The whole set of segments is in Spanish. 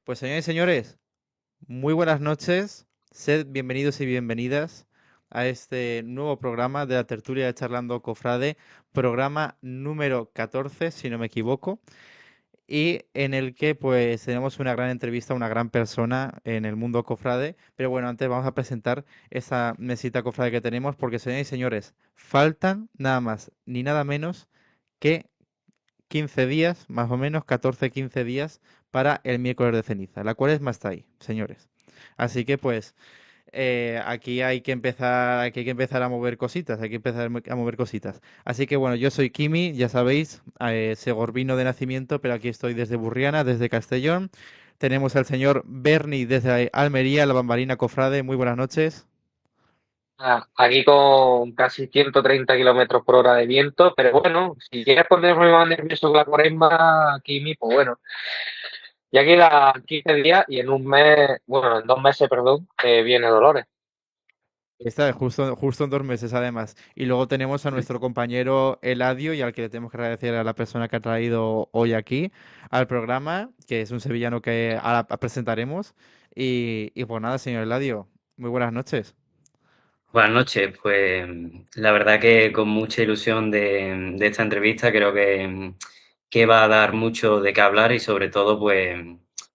Pues señores y señores, muy buenas noches. Sed bienvenidos y bienvenidas a este nuevo programa de la tertulia de Charlando Cofrade, programa número 14, si no me equivoco, y en el que pues tenemos una gran entrevista a una gran persona en el mundo cofrade. Pero bueno, antes vamos a presentar esa mesita cofrade que tenemos, porque señores y señores, faltan nada más ni nada menos que 15 días, más o menos 14, 15 días para el miércoles de ceniza. La cuaresma está ahí, señores. Así que pues aquí hay que empezar a mover cositas, hay que empezar a mover cositas. Así que bueno, yo soy Kimi, ya sabéis, segorbino de nacimiento, pero aquí estoy desde Burriana, desde Castellón. Tenemos al señor Bernie desde Almería, la Bambarina Cofrade. Muy buenas noches. Aquí con casi 130 kilómetros por hora de viento, pero bueno, si quieres ponerme más nervioso que la cuaresma, Kimi, pues bueno, ya queda 15 días y en un mes, bueno, en 2 meses, perdón, viene Dolores. Está justo en 2 meses además. Y luego tenemos a nuestro compañero Eladio y al que le tenemos que agradecer a la persona que ha traído hoy aquí al programa, que es un sevillano que ahora presentaremos. Y pues nada, señor Eladio, muy buenas noches. Buenas noches, pues la verdad que con mucha ilusión de esta entrevista creo que va a dar mucho de qué hablar y sobre todo pues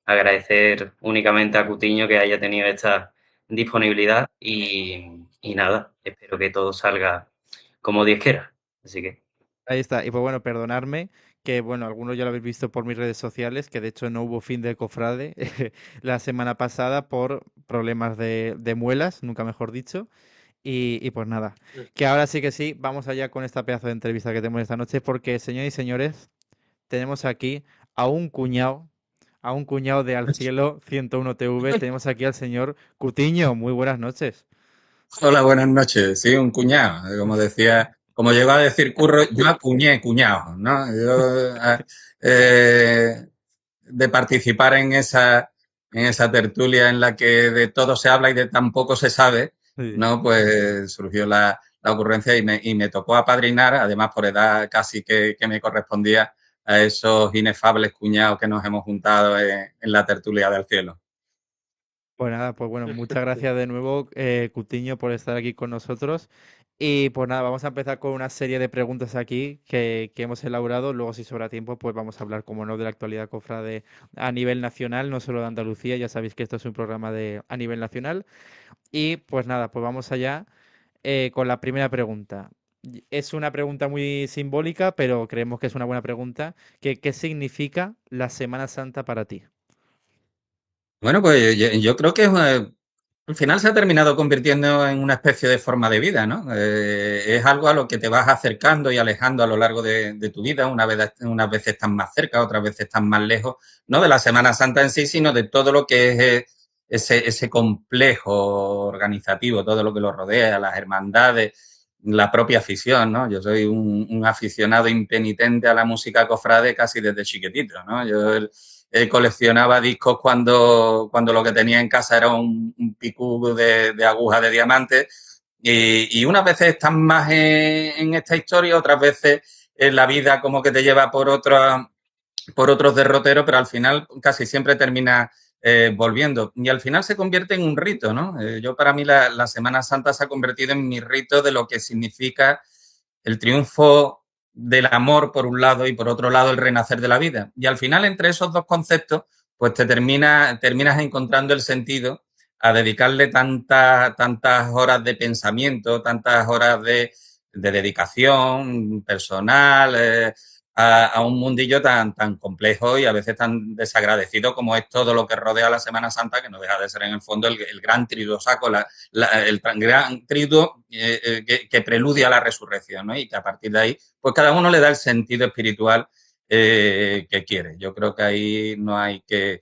agradecer únicamente a Cutiño que haya tenido esta disponibilidad y nada, espero que todo salga como Dios quiera. Así que Ahí está. Y pues bueno, perdonadme que bueno, algunos ya lo habéis visto por mis redes sociales, que de hecho no hubo fin de cofrade la semana pasada por problemas de muelas, nunca mejor dicho. Y pues nada, que ahora sí que sí, vamos allá con esta pedazo de entrevista que tenemos esta noche, porque señores y señores, tenemos aquí a un cuñado, a un cuñado de Al Cielo 101 TV, tenemos aquí al señor Cutiño, muy buenas noches. Hola, buenas noches. Sí, un cuñado. Como decía, como llegó a decir Curro, yo acuñé cuñado, ¿no? Eh, de participar en esa tertulia en la que de todo se habla y de tan poco se sabe, Sí. ¿no? Pues surgió la ocurrencia y me tocó apadrinar, además por edad casi que me correspondía a esos inefables cuñados que nos hemos juntado en la tertulia del cielo. Pues nada, pues bueno, muchas gracias de nuevo, Cutiño, por estar aquí con nosotros. Y pues nada, vamos a empezar con una serie de preguntas aquí que hemos elaborado. Luego, si sobra tiempo, pues vamos a hablar, como no, de la actualidad cofrade a nivel nacional, no solo de Andalucía. Ya sabéis que esto es un programa a nivel nacional. Y pues nada, pues vamos allá con la primera pregunta. Es una pregunta muy simbólica, pero creemos que es una buena pregunta. ¿Qué significa la Semana Santa para ti? Bueno, pues yo creo que al final se ha terminado convirtiendo en una especie de forma de vida, ¿no? Es algo a lo que te vas acercando y alejando a lo largo de tu vida. Unas veces estás más cerca, otras veces estás más lejos, no de la Semana Santa en sí, sino de todo lo que es ese complejo organizativo, todo lo que lo rodea, las hermandades, la propia afición, ¿no? Yo soy un aficionado impenitente a la música cofrade casi desde chiquitito, ¿no? Coleccionaba discos cuando lo que tenía en casa era un picú de aguja de diamante. Y unas veces estás más en esta historia, otras veces en la vida como que te lleva por otros derroteros, pero al final casi siempre termina volviendo. Y al final se convierte en un rito, ¿no? Yo para mí la Semana Santa se ha convertido en mi rito de lo que significa el triunfo del amor por un lado y por otro lado el renacer de la vida. Y al final entre esos dos conceptos, pues terminas encontrando el sentido a dedicarle tantas horas de pensamiento, tantas horas de dedicación personal, a un mundillo tan complejo y a veces tan desagradecido como es todo lo que rodea a la Semana Santa, que no deja de ser en el fondo el gran triduo saco, el gran triduo que preludia a la resurrección, ¿no? Y que a partir de ahí, pues cada uno le da el sentido espiritual que quiere. Yo creo que ahí no hay que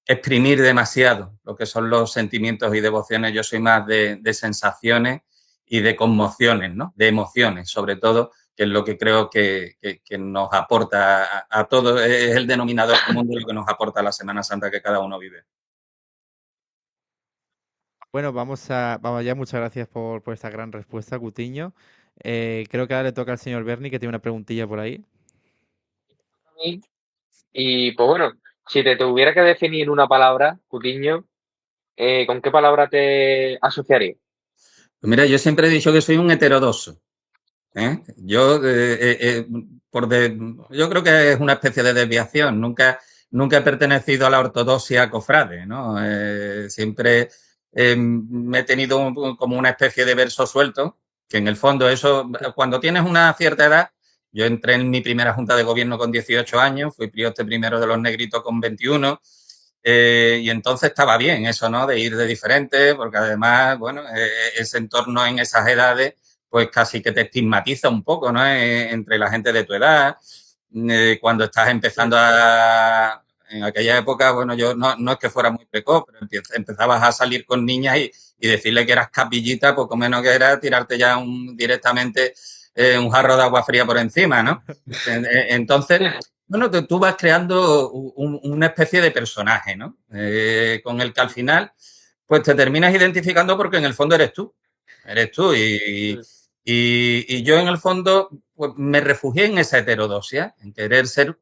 exprimir demasiado lo que son los sentimientos y devociones. Yo soy más de sensaciones y de conmociones, ¿no? De emociones, sobre todo, que es lo que creo que nos aporta a todos, es el denominador común de lo que nos aporta la Semana Santa que cada uno vive. Bueno, vamos ya, muchas gracias por esta gran respuesta, Cutiño. Creo que ahora le toca al señor Bernie, que tiene una preguntilla por ahí. Y pues bueno. Si te tuviera que definir una palabra, Cutiño, ¿con qué palabra te asociaría? Pues mira, yo siempre he dicho que soy un heterodoxo. ¿Eh? Yo creo que es una especie de desviación. Nunca he pertenecido a la ortodoxia cofrade, ¿no? Siempre me he tenido como una especie de verso suelto, que en el fondo eso, cuando tienes una cierta edad, yo entré en mi primera junta de gobierno con 18 años, fui prioste primero de los negritos con 21, y entonces estaba bien eso, ¿no? De ir de diferente, porque además, bueno, ese entorno en esas edades pues casi que te estigmatiza un poco, ¿no? Entre la gente de tu edad, cuando estás empezando a... En aquella época, bueno, yo no es que fuera muy precoz, pero empezabas a salir con niñas y decirle que eras capillita, poco menos que era tirarte ya directamente un jarro de agua fría por encima, ¿no? Entonces, bueno, tú vas creando una especie de personaje, ¿no? Con el que al final, pues te terminas identificando porque en el fondo eres tú. Eres tú. Y yo en el fondo pues, me refugié en esa heterodoxia, en querer ser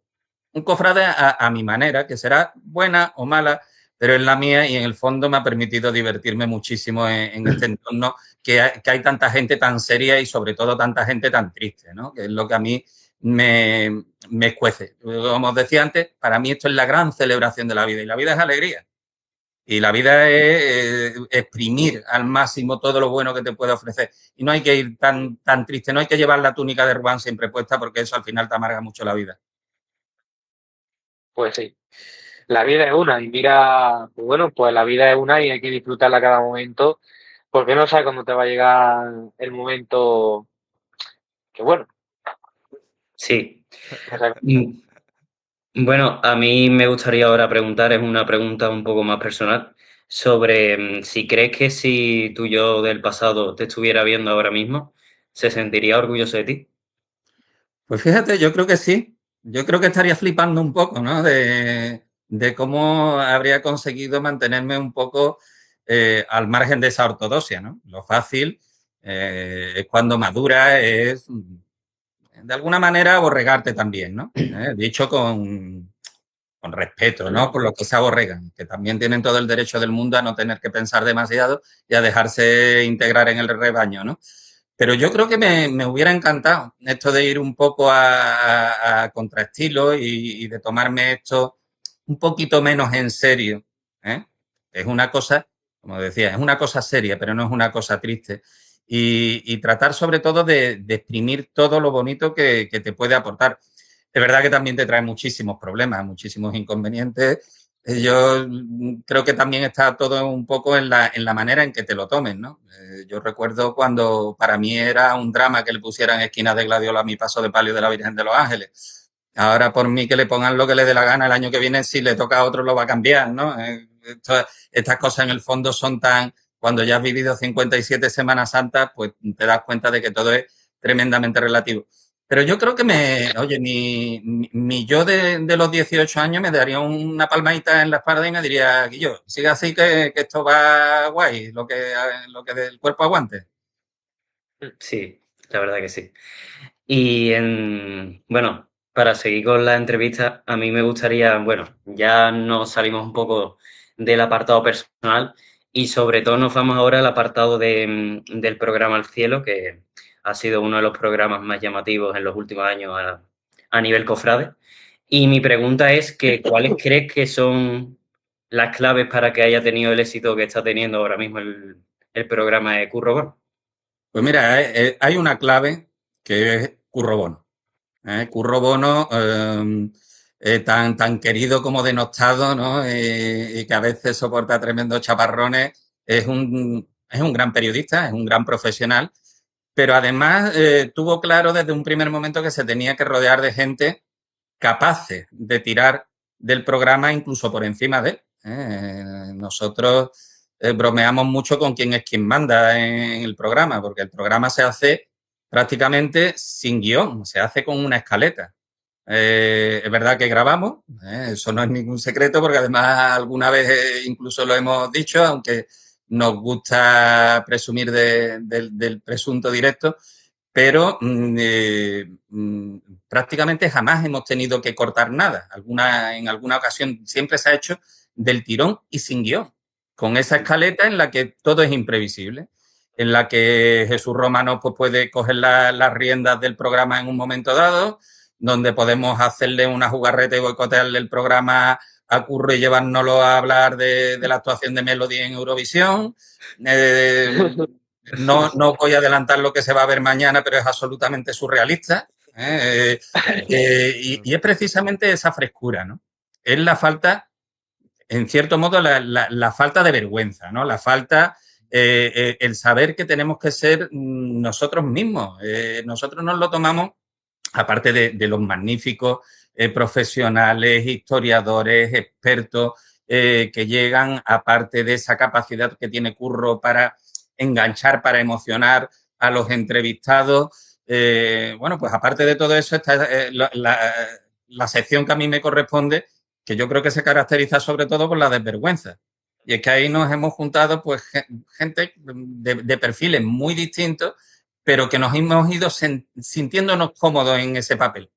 un cofrade a mi manera, que será buena o mala, pero es la mía y en el fondo me ha permitido divertirme muchísimo en este entorno que hay tanta gente tan seria y sobre todo tanta gente tan triste, ¿no? Que es lo que a mí me escuece. Como os decía antes, para mí esto es la gran celebración de la vida y la vida es alegría. Y la vida es exprimir al máximo todo lo bueno que te puede ofrecer. Y no hay que ir tan triste, no hay que llevar la túnica de Rubán siempre puesta porque eso al final te amarga mucho la vida. Pues sí, la vida es una y mira, pues bueno, pues la vida es una y hay que disfrutarla cada momento porque no sabes cuándo te va a llegar el momento que bueno, Sí. o sea, Mm, Bueno, a mí me gustaría ahora preguntar, es una pregunta un poco más personal, sobre si crees que si tu yo del pasado te estuviera viendo ahora mismo, ¿se sentiría orgulloso de ti? Pues fíjate, yo creo que sí. Yo creo que estaría flipando un poco, ¿no? De cómo habría conseguido mantenerme un poco al margen de esa ortodoxia, ¿no? Lo fácil es cuando madura, es de alguna manera aborregarte también, ¿no? Dicho con respeto, ¿no? Por lo que se aborregan, que también tienen todo el derecho del mundo a no tener que pensar demasiado y a dejarse integrar en el rebaño, ¿no? Pero yo creo que me hubiera encantado esto de ir un poco a contraestilo y de tomarme esto un poquito menos en serio. ¿Eh? Es una cosa, como decía, es una cosa seria, pero no es una cosa triste. Y tratar sobre todo de exprimir todo lo bonito que te puede aportar. Es verdad que también te trae muchísimos problemas, muchísimos inconvenientes. Yo creo que también está todo un poco en la manera en que te lo tomen, ¿no? Yo recuerdo cuando para mí era un drama que le pusieran esquinas de gladiola a mi paso de palio de la Virgen de los Ángeles. Ahora por mí que le pongan lo que le dé la gana, el año que viene si le toca a otro lo va a cambiar, ¿no? Estas cosas en el fondo son tan... Cuando ya has vivido 57 Semanas Santas, pues te das cuenta de que todo es tremendamente relativo. Pero yo creo que oye, mi yo de los 18 años me daría una palmadita en la espalda y me diría, Guillo, sigue así que esto va guay, lo que el cuerpo aguante. Sí, la verdad que sí. Y bueno, para seguir con la entrevista, a mí me gustaría, bueno, ya nos salimos un poco del apartado personal y sobre todo nos vamos ahora al apartado del programa Al Cielo, que ha sido uno de los programas más llamativos en los últimos años a nivel cofrade. Y mi pregunta es que, ¿cuáles crees que son las claves para que haya tenido el éxito que está teniendo ahora mismo el programa de Curro Bono? Pues mira, hay una clave que es Curro Bono. Curro Bono, tan querido como denostado, ¿no? Y que a veces soporta tremendos chaparrones, es un gran periodista, es un gran profesional, pero además tuvo claro desde un primer momento que se tenía que rodear de gente capaces de tirar del programa incluso por encima de él. Nosotros bromeamos mucho con quién es quien manda en el programa, porque el programa se hace prácticamente sin guión, se hace con una escaleta. Es verdad que grabamos, eso no es ningún secreto, porque además alguna vez incluso lo hemos dicho, aunque nos gusta presumir del presunto directo, pero prácticamente jamás hemos tenido que cortar nada. En alguna ocasión siempre se ha hecho del tirón y sin guión, con esa escaleta en la que todo es imprevisible, en la que Jesús Romano pues, puede coger las riendas del programa en un momento dado, donde podemos hacerle una jugarreta y boicotearle el programa a Curro y llevárnoslo a hablar de la actuación de Melody en Eurovisión. No voy a adelantar lo que se va a ver mañana, pero es absolutamente surrealista. Y es precisamente esa frescura, ¿no? Es la falta, en cierto modo, la falta de vergüenza, ¿no? La falta, el saber que tenemos que ser nosotros mismos. Nosotros nos lo tomamos, aparte de los magníficos profesionales, historiadores, expertos que llegan, aparte de esa capacidad que tiene Curro para enganchar, para emocionar a los entrevistados. Bueno, pues aparte de todo eso está la sección que a mí me corresponde, que yo creo que se caracteriza sobre todo por la desvergüenza. Y es que ahí nos hemos juntado pues gente de perfiles muy distintos, pero que nos hemos ido sintiéndonos cómodos en ese papel.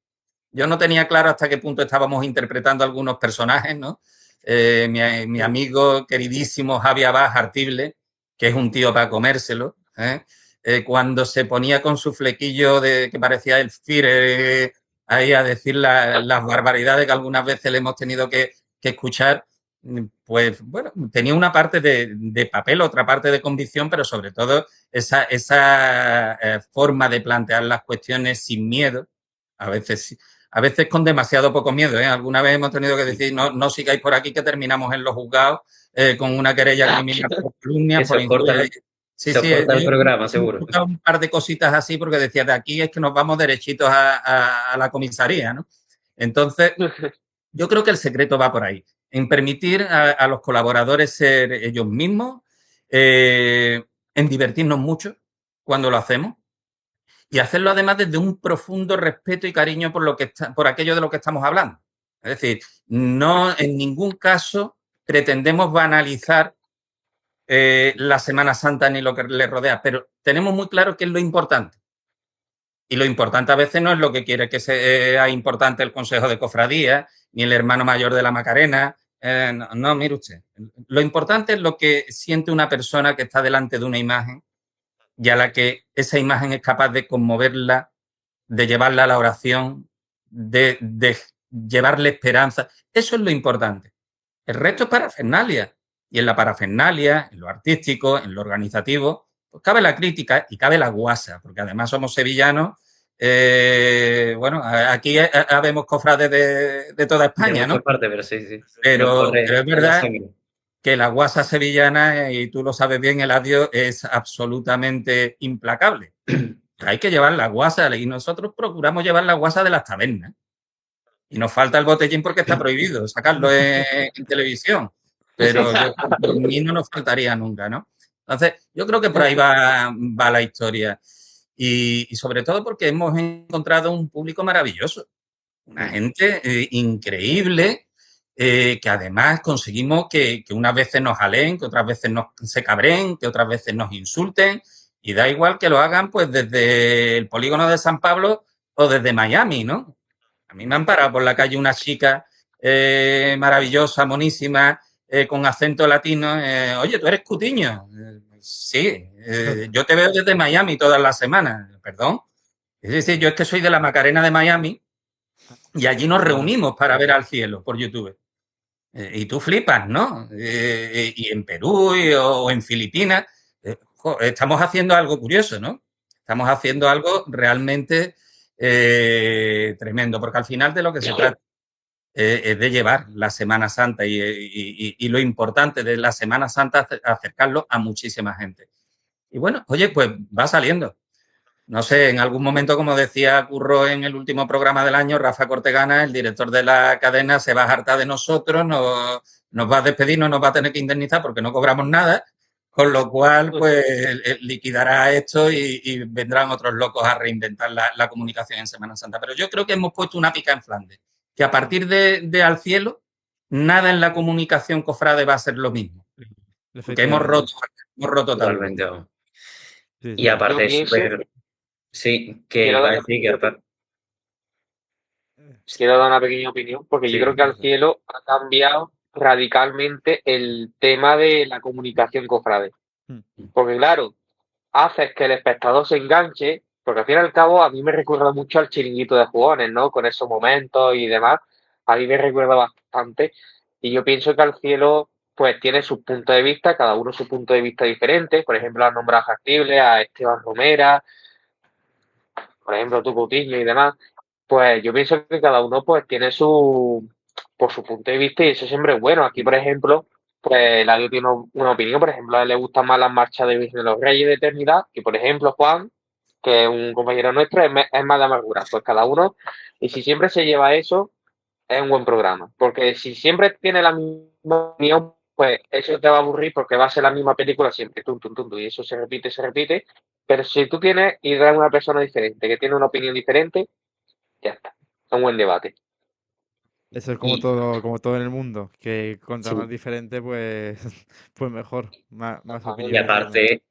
Yo no tenía claro hasta qué punto estábamos interpretando algunos personajes, ¿no? Mi amigo queridísimo Javi Abad Artible, que es un tío para comérselo, cuando se ponía con su flequillo que parecía el Führer ahí a decir las barbaridades que algunas veces le hemos tenido que escuchar, pues bueno, tenía una parte de papel, otra parte de convicción, pero sobre todo esa forma de plantear las cuestiones sin miedo, a veces con demasiado poco miedo. Alguna vez hemos tenido que decir, no sigáis por aquí que terminamos en los juzgados con una querella criminal por calumnia, por injuria. Sí, corta el programa, seguro. Un par de cositas así porque decía, de aquí es que nos vamos derechitos a la comisaría, ¿no? Entonces, yo creo que el secreto va por ahí, en permitir a los colaboradores ser ellos mismos, en divertirnos mucho cuando lo hacemos y hacerlo además desde un profundo respeto y cariño por aquello de lo que estamos hablando. Es decir, no en ningún caso pretendemos banalizar la Semana Santa ni lo que le rodea, pero tenemos muy claro qué es lo importante. Y lo importante a veces no es lo que quiere que sea importante el Consejo de Cofradía, ni el hermano mayor de la Macarena. No, mire usted. Lo importante es lo que siente una persona que está delante de una imagen y a la que esa imagen es capaz de conmoverla, de llevarla a la oración, de llevarle esperanza. Eso es lo importante. El resto es parafernalia. Y en la parafernalia, en lo artístico, en lo organizativo, pues cabe la crítica y cabe la guasa, porque además somos sevillanos. Bueno, aquí habemos cofrades de toda España, ¿no? Parte, pero sí. Pero es verdad que la guasa sevillana, y tú lo sabes bien, Eladio, es absolutamente implacable. Hay que llevar la guasa y nosotros procuramos llevar la guasa de las tabernas. Y nos falta el botellín porque está prohibido sacarlo en televisión. Pero por mí no nos faltaría nunca, ¿no? Entonces, yo creo que por ahí va la historia. Y sobre todo porque hemos encontrado un público maravilloso. Una gente increíble, que además conseguimos que unas veces nos jalen, que otras veces se cabren, que otras veces nos insulten. Y da igual que lo hagan pues desde el polígono de San Pablo o desde Miami, ¿no? A mí me han parado por la calle una chica maravillosa, monísima, con acento latino. Oye, ¿tú eres cutiño? Sí, yo te veo desde Miami todas las semanas. ¿Perdón? Sí, yo es que soy de la Macarena de Miami y allí nos reunimos para ver al cielo por YouTube. Y tú flipas, ¿no? Y en Perú o en Filipinas estamos haciendo algo curioso, ¿no? Estamos haciendo algo realmente tremendo, porque al final de lo que se trata es de llevar la Semana Santa y lo importante de la Semana Santa es acercarlo a muchísima gente. Y bueno, oye, pues va saliendo. No sé, en algún momento, como decía Curro en el último programa del año, Rafa Cortegana, el director de la cadena, se va a hartar de nosotros, nos va a despedir, no nos va a tener que indemnizar porque no cobramos nada, con lo cual, pues, liquidará esto y vendrán otros locos a reinventar la comunicación en Semana Santa. Pero yo creo que hemos puesto una pica en Flandes, que a partir de Al Cielo, nada en la comunicación cofrade va a ser lo mismo. Porque hemos roto totalmente. Y aparte, Sí, que Quiero iba a dar una decir que pequeña aparte... quiero dar una pequeña opinión, porque yo Sí, creo que al cielo ha cambiado radicalmente el tema de la comunicación cofrade. Mm. Porque claro, haces que el espectador se enganche, porque al fin y al cabo a mí me recuerda mucho al chiringuito de jugones, ¿no? Con esos momentos y demás, a mí me recuerda bastante. Y yo pienso que al cielo, pues tiene sus puntos de vista, cada uno su punto de vista diferente. Por ejemplo, has nombrado a Factible, a Esteban Romera, por ejemplo, tú Coutinho y demás. Pues yo pienso que cada uno pues tiene su, por su punto de vista y eso siempre es bueno. Aquí, por ejemplo, pues Eladio tiene una opinión, por ejemplo, a él le gustan más las marchas de Virgen de los Reyes de Eternidad, que por ejemplo Juan, que es un compañero nuestro, es más de amargura. Pues cada uno, y si siempre se lleva eso, es un buen programa. Porque si siempre tiene la misma opinión, pues eso te va a aburrir porque va a ser la misma película siempre, tum, tum, tum, tum, y eso se repite. Pero si tú tienes y eres una persona diferente, que tiene una opinión diferente, ya está. Es un buen debate. Eso es y, como todo en el mundo, que contra más sí. diferente, pues, pues mejor, más Y opiniones tiene. aparte,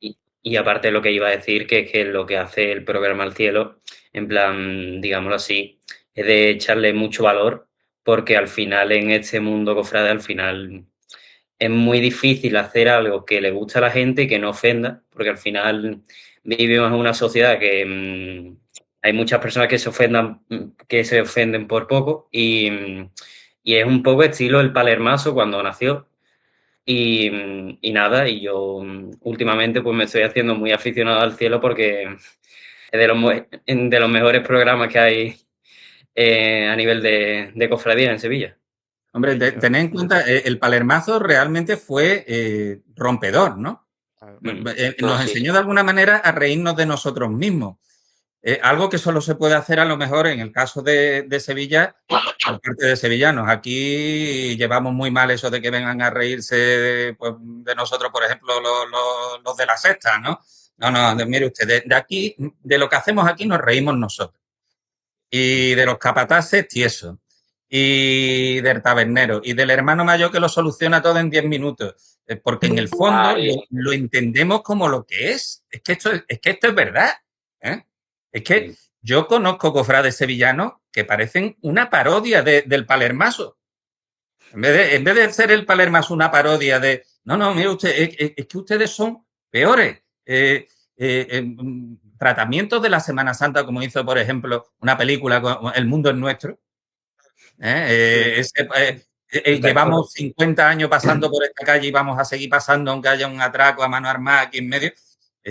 y aparte lo que iba a decir, que es que lo que hace el programa Al Cielo, en plan, digámoslo así, es de echarle mucho valor, porque al final en este mundo cofrade, al final es muy difícil hacer algo que le guste a la gente y que no ofenda, porque al final vivimos en una sociedad que hay muchas personas que se ofendan, que se ofenden por poco, y es un poco estilo el Palermaso cuando nació. Y nada, y yo últimamente pues me estoy haciendo muy aficionado al cielo porque es de los mejores programas que hay a nivel de cofradía en Sevilla. Hombre, Sí, tened en cuenta, el Palermazo realmente fue rompedor, ¿no? claro. Mm. No, Nos sí. enseñó de alguna manera a reírnos de nosotros mismos. Algo que solo se puede hacer a lo mejor en el caso de Sevilla, por parte de sevillanos. Aquí llevamos muy mal eso de que vengan a reírse pues, de nosotros, por ejemplo, los de la sexta, ¿no? No, no, mire usted, de aquí, de lo que hacemos aquí nos reímos nosotros. Y de los capataces, tieso. Y del tabernero. Y del hermano mayor que lo soluciona todo en 10 minutos. Porque en el fondo Ahí, lo entendemos como lo que es. Es que esto es verdad. ¿eh? Es que Sí. yo conozco cofrades sevillanos que parecen una parodia del Palermaso. En vez de ser el Palermaso una parodia de. No, no, mire usted, es que ustedes son peores. Tratamientos de la Semana Santa, como hizo, por ejemplo, una película, El mundo es nuestro. Llevamos 50 años pasando por esta calle y vamos a seguir pasando aunque haya un atraco a mano armada aquí en medio.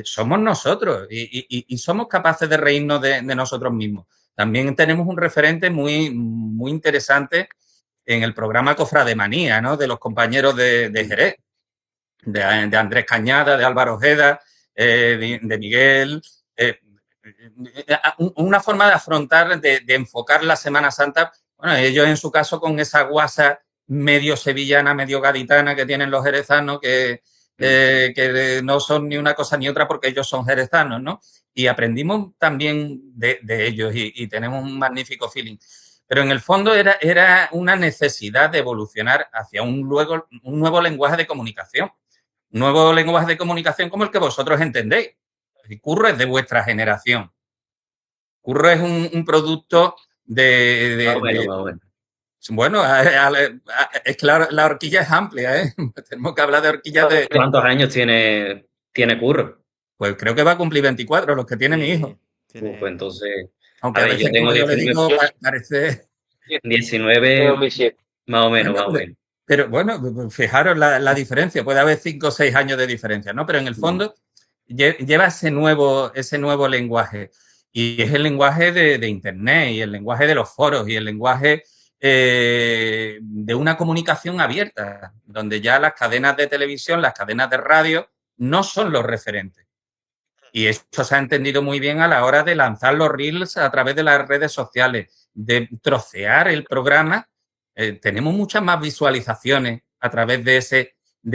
Somos nosotros y somos capaces de reírnos de nosotros mismos. También tenemos un referente muy interesante en el programa Cofrademanía, ¿no? De los compañeros de Jerez, de Andrés Cañada, de Álvaro Ojeda, de Miguel. Una forma de afrontar, de enfocar la Semana Santa, bueno, ellos en su caso con esa guasa medio sevillana, medio gaditana que tienen los jerezanos, que no son ni una cosa ni otra porque ellos son jerezanos, ¿no? Y aprendimos también de ellos y tenemos un magnífico feeling. Pero en el fondo era una necesidad de evolucionar hacia un nuevo lenguaje de comunicación. Un nuevo lenguaje de comunicación como el que vosotros entendéis. Curro es de vuestra generación. Curro es un producto Más o menos. bueno, es que la horquilla es amplia, ¿eh? Tenemos que hablar de horquillas de. ¿Cuántos años tiene Curro? Pues creo que va a cumplir 24, los que tiene mi Sí, hijo. Pues tiene. entonces, Aunque a a ver, yo veces, tengo como yo le 19, digo, yo parece. 19 2007. más o menos, Bueno, más o menos. pero bueno, fijaros la diferencia. Puede haber 5 o 6 años de diferencia, ¿no? Pero en el fondo lleva ese nuevo lenguaje. Y es el lenguaje de Internet y el lenguaje de los foros y el lenguaje de una comunicación abierta, donde ya las cadenas de televisión, las cadenas de radio no son los referentes. Y esto se ha entendido muy bien a la hora de lanzar los reels a través de las redes sociales, de trocear el programa. Tenemos muchas más visualizaciones a través de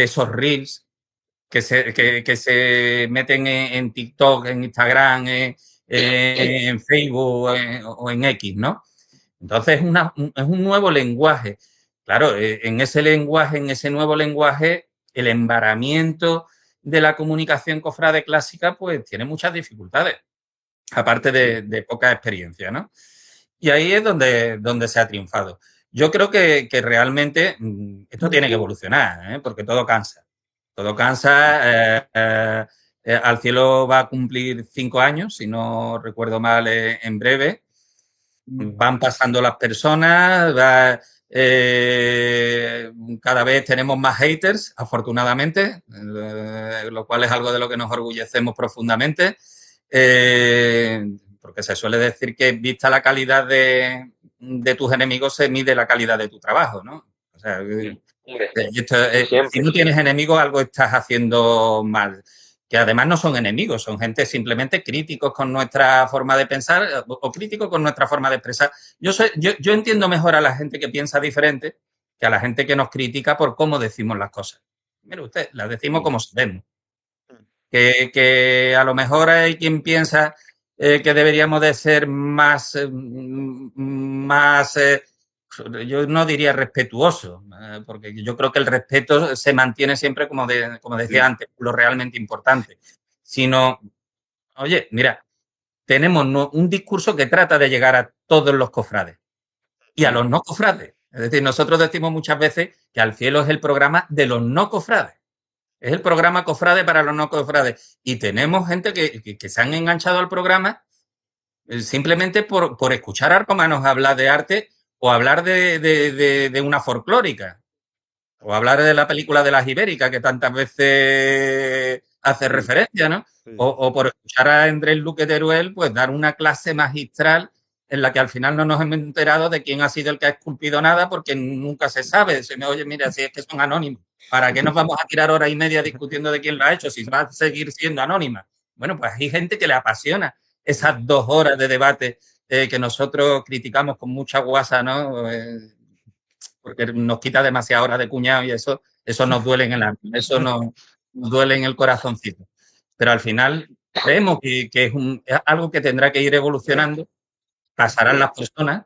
esos reels que se meten en TikTok, en Instagram, en Facebook o en X, ¿no? Entonces es un nuevo lenguaje. Claro, en ese lenguaje, en ese nuevo lenguaje, el embaramiento de la comunicación cofrade clásica, pues tiene muchas dificultades. aparte de poca experiencia, ¿no? Y ahí es donde se ha triunfado. Yo creo que realmente esto tiene que evolucionar, ¿eh? Porque todo cansa. Todo cansa. Al cielo va a cumplir 5 años, si no recuerdo mal, en breve. Van pasando las personas, cada vez tenemos más haters, afortunadamente, lo cual es algo de lo que nos orgullecemos profundamente, porque se suele decir que vista la calidad de tus enemigos se mide la calidad de tu trabajo, ¿no? O sea, si no tienes enemigos, algo estás haciendo mal. Que además no son enemigos, son gente simplemente críticos con nuestra forma de pensar o críticos con nuestra forma de expresar. Yo entiendo mejor a la gente que piensa diferente que a la gente que nos critica por cómo decimos las cosas. Mire usted, las decimos como sabemos. Que a lo mejor hay quien piensa que deberíamos de ser más yo no diría respetuoso, porque yo creo que el respeto se mantiene siempre, como decía antes, lo realmente importante. Sino, oye, mira, tenemos un discurso que trata de llegar a todos los cofrades y a los no cofrades. Es decir, nosotros decimos muchas veces que Al Cielo es el programa de los no cofrades. Es el programa cofrade para los no cofrades. Y tenemos gente que se han enganchado al programa simplemente por escuchar a arcomanos hablar de arte o hablar de una folclórica, o hablar de la película de las Ibéricas que tantas veces hace referencia, ¿no? O por escuchar a Andrés Luque Teruel, pues dar una clase magistral en la que al final no nos hemos enterado de quién ha sido el que ha esculpido nada, porque nunca se sabe. Se me oye, mira, si es que son anónimos, ¿para qué nos vamos a tirar hora y media discutiendo de quién lo ha hecho si va a seguir siendo anónima? Bueno, pues hay gente que le apasiona esas 2 horas de debate que nosotros criticamos con mucha guasa, ¿no? Porque nos quita demasiadas horas de cuñado y eso nos duele en el alma, eso nos duele en el corazoncito. Pero al final creemos que es algo que tendrá que ir evolucionando, pasarán las personas,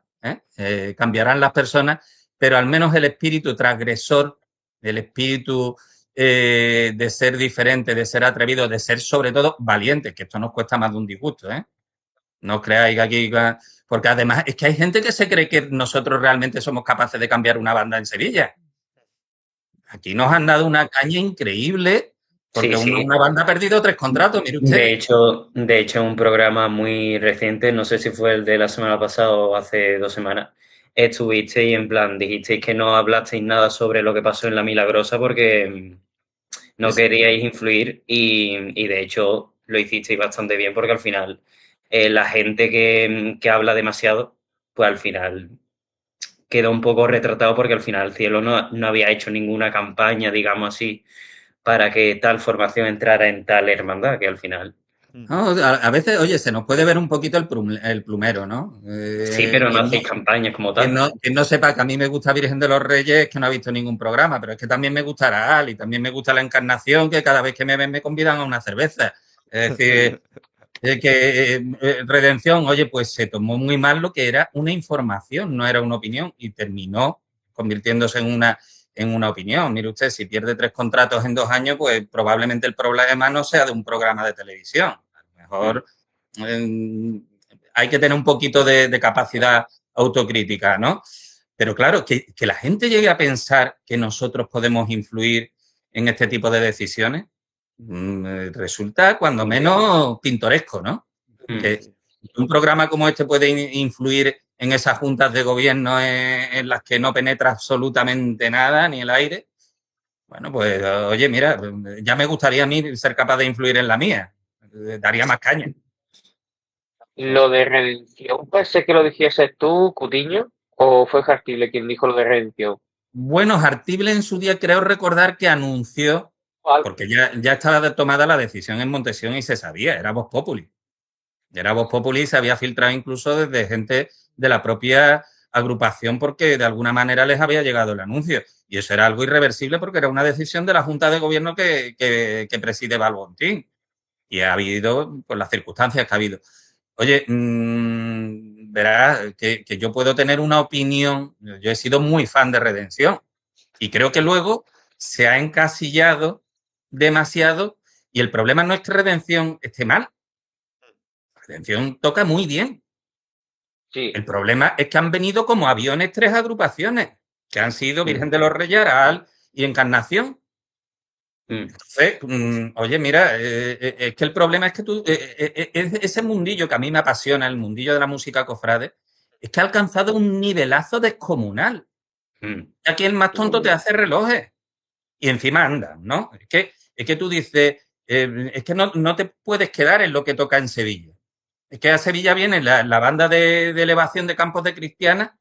cambiarán las personas, pero al menos el espíritu transgresor, el espíritu de ser diferente, de ser atrevido, de ser sobre todo valiente, que esto nos cuesta más de un disgusto, ¿eh? No creáis que aquí... Porque además es que hay gente que se cree que nosotros realmente somos capaces de cambiar una banda en Sevilla. Aquí nos han dado una caña increíble porque una banda ha perdido 3 contratos, mire usted. De hecho, un programa muy reciente, no sé si fue el de la semana pasada o hace 2 semanas, estuvisteis y en plan, dijisteis que no hablasteis nada sobre lo que pasó en La Milagrosa porque no queríais influir y de hecho lo hicisteis bastante bien porque al final la gente que habla demasiado, pues al final quedó un poco retratado porque al final el Cielo no había hecho ninguna campaña, digamos así, para que tal formación entrara en tal hermandad, que al final... No, a veces, oye, se nos puede ver un poquito el plumero, ¿no? Sí, pero no hacéis campañas como tal. Quien no sepa que a mí me gusta Virgen de los Reyes, que no ha visto ningún programa, pero es que también me gusta Araal y también me gusta La Encarnación, que cada vez que me ven me convidan a una cerveza. Es decir, Redención, oye, pues se tomó muy mal lo que era una información, no era una opinión, y terminó convirtiéndose en una opinión. Mire usted, si pierde 3 contratos en 2 años, pues probablemente el problema no sea de un programa de televisión. A lo mejor hay que tener un poquito de capacidad autocrítica, ¿no? Pero claro, que la gente llegue a pensar que nosotros podemos influir en este tipo de decisiones, resulta cuando menos pintoresco, ¿no? Que un programa como este puede influir en esas juntas de gobierno en las que no penetra absolutamente nada, ni el aire. Bueno, pues, oye, mira, ya me gustaría a mí ser capaz de influir en la mía. Daría más caña. Lo de Redención, pues sé que lo dijese tú, Cutiño, o fue Jartible quien dijo lo de Redención. Bueno, Jartible en su día creo recordar que anunció, porque ya estaba tomada la decisión en Montesión y se sabía, era Vox Populi. Era Vox Populi y se había filtrado incluso desde gente de la propia agrupación porque de alguna manera les había llegado el anuncio. Y eso era algo irreversible porque era una decisión de la Junta de Gobierno que preside Balbontín. Y ha habido, pues, las circunstancias que ha habido. Oye, verás que yo puedo tener una opinión. Yo he sido muy fan de Redención y creo que luego se ha encasillado demasiado y el problema no es que Redención esté mal. atención toca muy bien. Sí. El problema es que han venido como aviones 3 agrupaciones, que han sido Virgen de los Reyes, Aral y Encarnación. Entonces, oye, mira, es que el problema es que ese mundillo que a mí me apasiona, el mundillo de la música cofrade, es que ha alcanzado un nivelazo descomunal. Aquí el más tonto te hace relojes y encima anda, ¿no? Es que tú dices, es que no te puedes quedar en lo que toca en Sevilla. Es que a Sevilla viene la banda de elevación de Campos de Cristiana,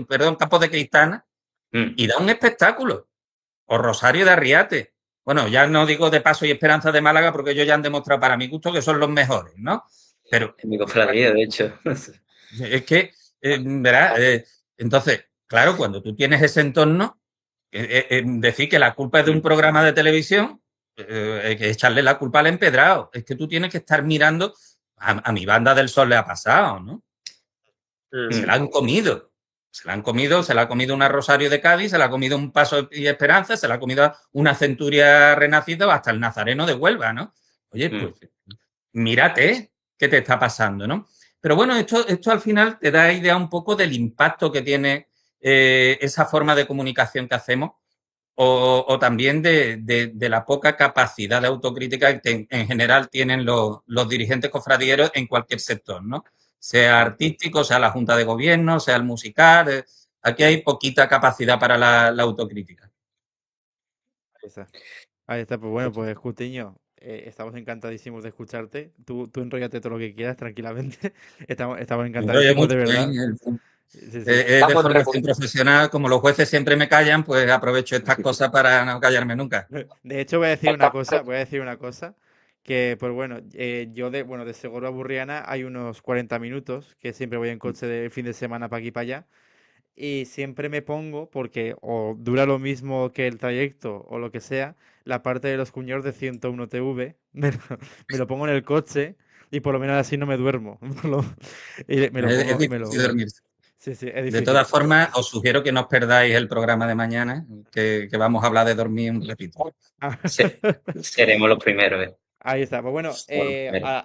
perdón, Campos de Cristana, y da un espectáculo. O Rosario de Arriate. Bueno, ya no digo de Paso y Esperanza de Málaga porque ellos ya han demostrado para mi gusto que son los mejores, ¿no? Pero En mi cofradía, de hecho. es que, verás, entonces, claro, cuando tú tienes ese entorno, decir que la culpa es de un programa de televisión, que echarle la culpa al empedrado. Es que tú tienes que estar mirando, a mi banda del Sol le ha pasado, ¿no? Se la han comido. Se la han comido, se la ha comido una Rosario de Cádiz, se la ha comido un Paso y Esperanza, se la ha comido una Centuria Renacida o hasta el Nazareno de Huelva, ¿no? Oye, pues mírate qué te está pasando, ¿no? Pero bueno, esto al final te da idea un poco del impacto que tiene esa forma de comunicación que hacemos o también de la poca capacidad de autocrítica que en general tienen los dirigentes cofradieros en cualquier sector, ¿no? Sea artístico, sea la Junta de Gobierno, sea el musical. Aquí hay poquita capacidad para la autocrítica. Ahí está. Ahí está, pues bueno, pues Cutiño, estamos encantadísimos de escucharte. Tú enróllate todo lo que quieras tranquilamente. Estamos Oye, encantadísimos de mucho, verdad. ¿eh? Sí, sí. De Estamos en formación profesional, como los jueces siempre me callan, pues aprovecho estas cosas para no callarme nunca. De hecho, voy a decir una cosa, que pues bueno, yo de Seguro a Burriana hay unos 40 minutos, que siempre voy en coche de fin de semana para aquí y para allá, y siempre me pongo, porque o dura lo mismo que el trayecto o lo que sea, la parte de los cuñados de 101 TV, me lo pongo en el coche y por lo menos así no me duermo. Y me lo Es pongo, difícil dormirse. Sí, sí, es De difícil. todas formas, os sugiero que no os perdáis el programa de mañana, que vamos a hablar de dormir un ratito. Seremos los primeros, ¿eh? Ahí está. Pues bueno,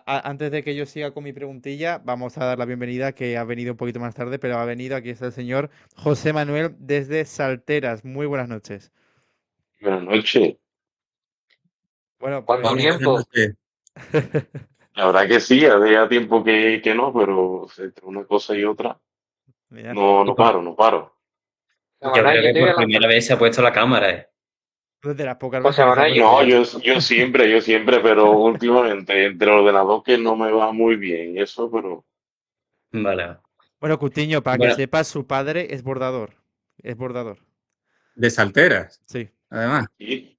antes de que yo siga con mi preguntilla, vamos a dar la bienvenida, que ha venido un poquito más tarde, pero ha venido. Aquí está el señor José Manuel desde Salteras. Muy buenas noches. Buenas noches. Bueno, ¿Cuánto pues Buenas tiempo? noches. La verdad que sí, hace ya tiempo que no, pero entre una cosa y otra mira, no paro, no paro. Yo Semanal, creo yo que te voy por a primera lanzar. vez se ha puesto la cámara, ¿eh? pues de las pocas Pues veces que se ha semanal, puesto No, ya. yo siempre, pero últimamente entre el ordenador que no me va muy bien, y eso, pero Vale. Bueno, Cutiño, para que Bueno, sepas, su padre es bordador. Es bordador. De Salteras, Sí. además. aquí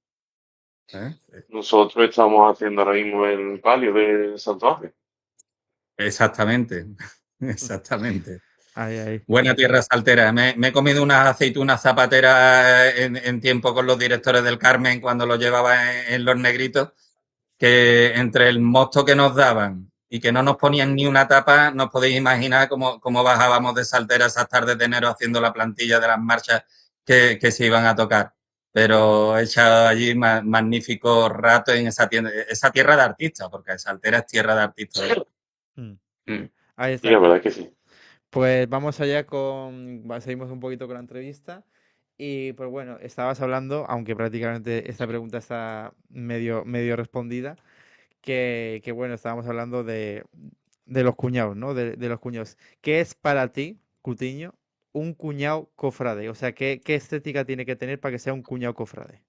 ¿Eh? nosotros estamos haciendo ahora mismo el palio de Santo Ángel. Exactamente, exactamente. Ahí, ahí. Buena tierra saltera. Me he comido unas aceitunas zapateras en tiempo con los directores del Carmen cuando los llevaba en los negritos, que entre el mosto que nos daban y que no nos ponían ni una tapa, no os podéis imaginar cómo bajábamos de Saltera esas tardes de enero haciendo la plantilla de las marchas que se iban a tocar. Pero he echado allí magnífico rato en esa tierra de artistas, porque Saltera es tierra de artistas. Mm. mm, Ahí Sí, la está. verdad que sí. Pues vamos allá seguimos un poquito con la entrevista. Y pues bueno, estabas hablando, aunque prácticamente esta pregunta está medio respondida, que bueno, estábamos hablando de los cuñados, ¿no? De los cuñados. ¿Qué es para ti, Cutiño, un cuñado cofrade? O sea, ¿qué estética tiene que tener para que sea un cuñado cofrade?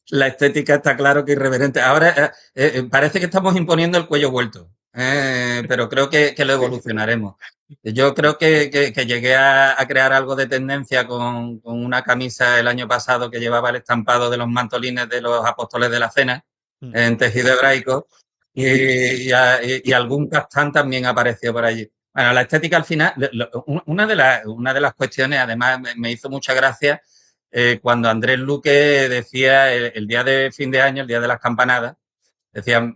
La estética está claro que irreverente. Ahora parece que estamos imponiendo el cuello vuelto, pero creo que lo evolucionaremos. Yo creo que llegué a crear algo de tendencia con una camisa el año pasado que llevaba el estampado de los mantolines de los apóstoles de la cena Mm. en tejido hebraico y algún caftán también apareció por allí. Bueno, la estética al final, una de las cuestiones, además me hizo mucha gracia cuando Andrés Luque decía el día de fin de año, el día de las campanadas, decía,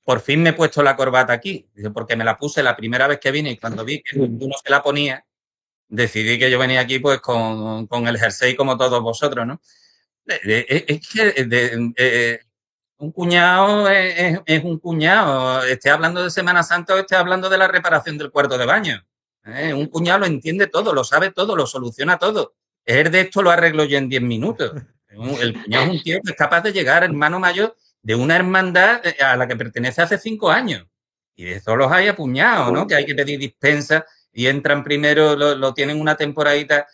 por fin me he puesto la corbata aquí, dice, porque me la puse la primera vez que vine y cuando vi que uno se la ponía, decidí que yo venía aquí pues con el jersey como todos vosotros, ¿no? Es que Un cuñado es un cuñado. Esté hablando de Semana Santa o esté hablando de la reparación del cuarto de baño. Un cuñado lo entiende todo, lo sabe todo, lo soluciona todo. Es de esto lo arreglo yo en 10 minutos. El cuñado es un tío que es capaz de llegar hermano mayor de una hermandad a la que pertenece hace 5 años. Y de eso los hay apuñados, ¿no? Que hay que pedir dispensa y entran primero, lo tienen una temporadita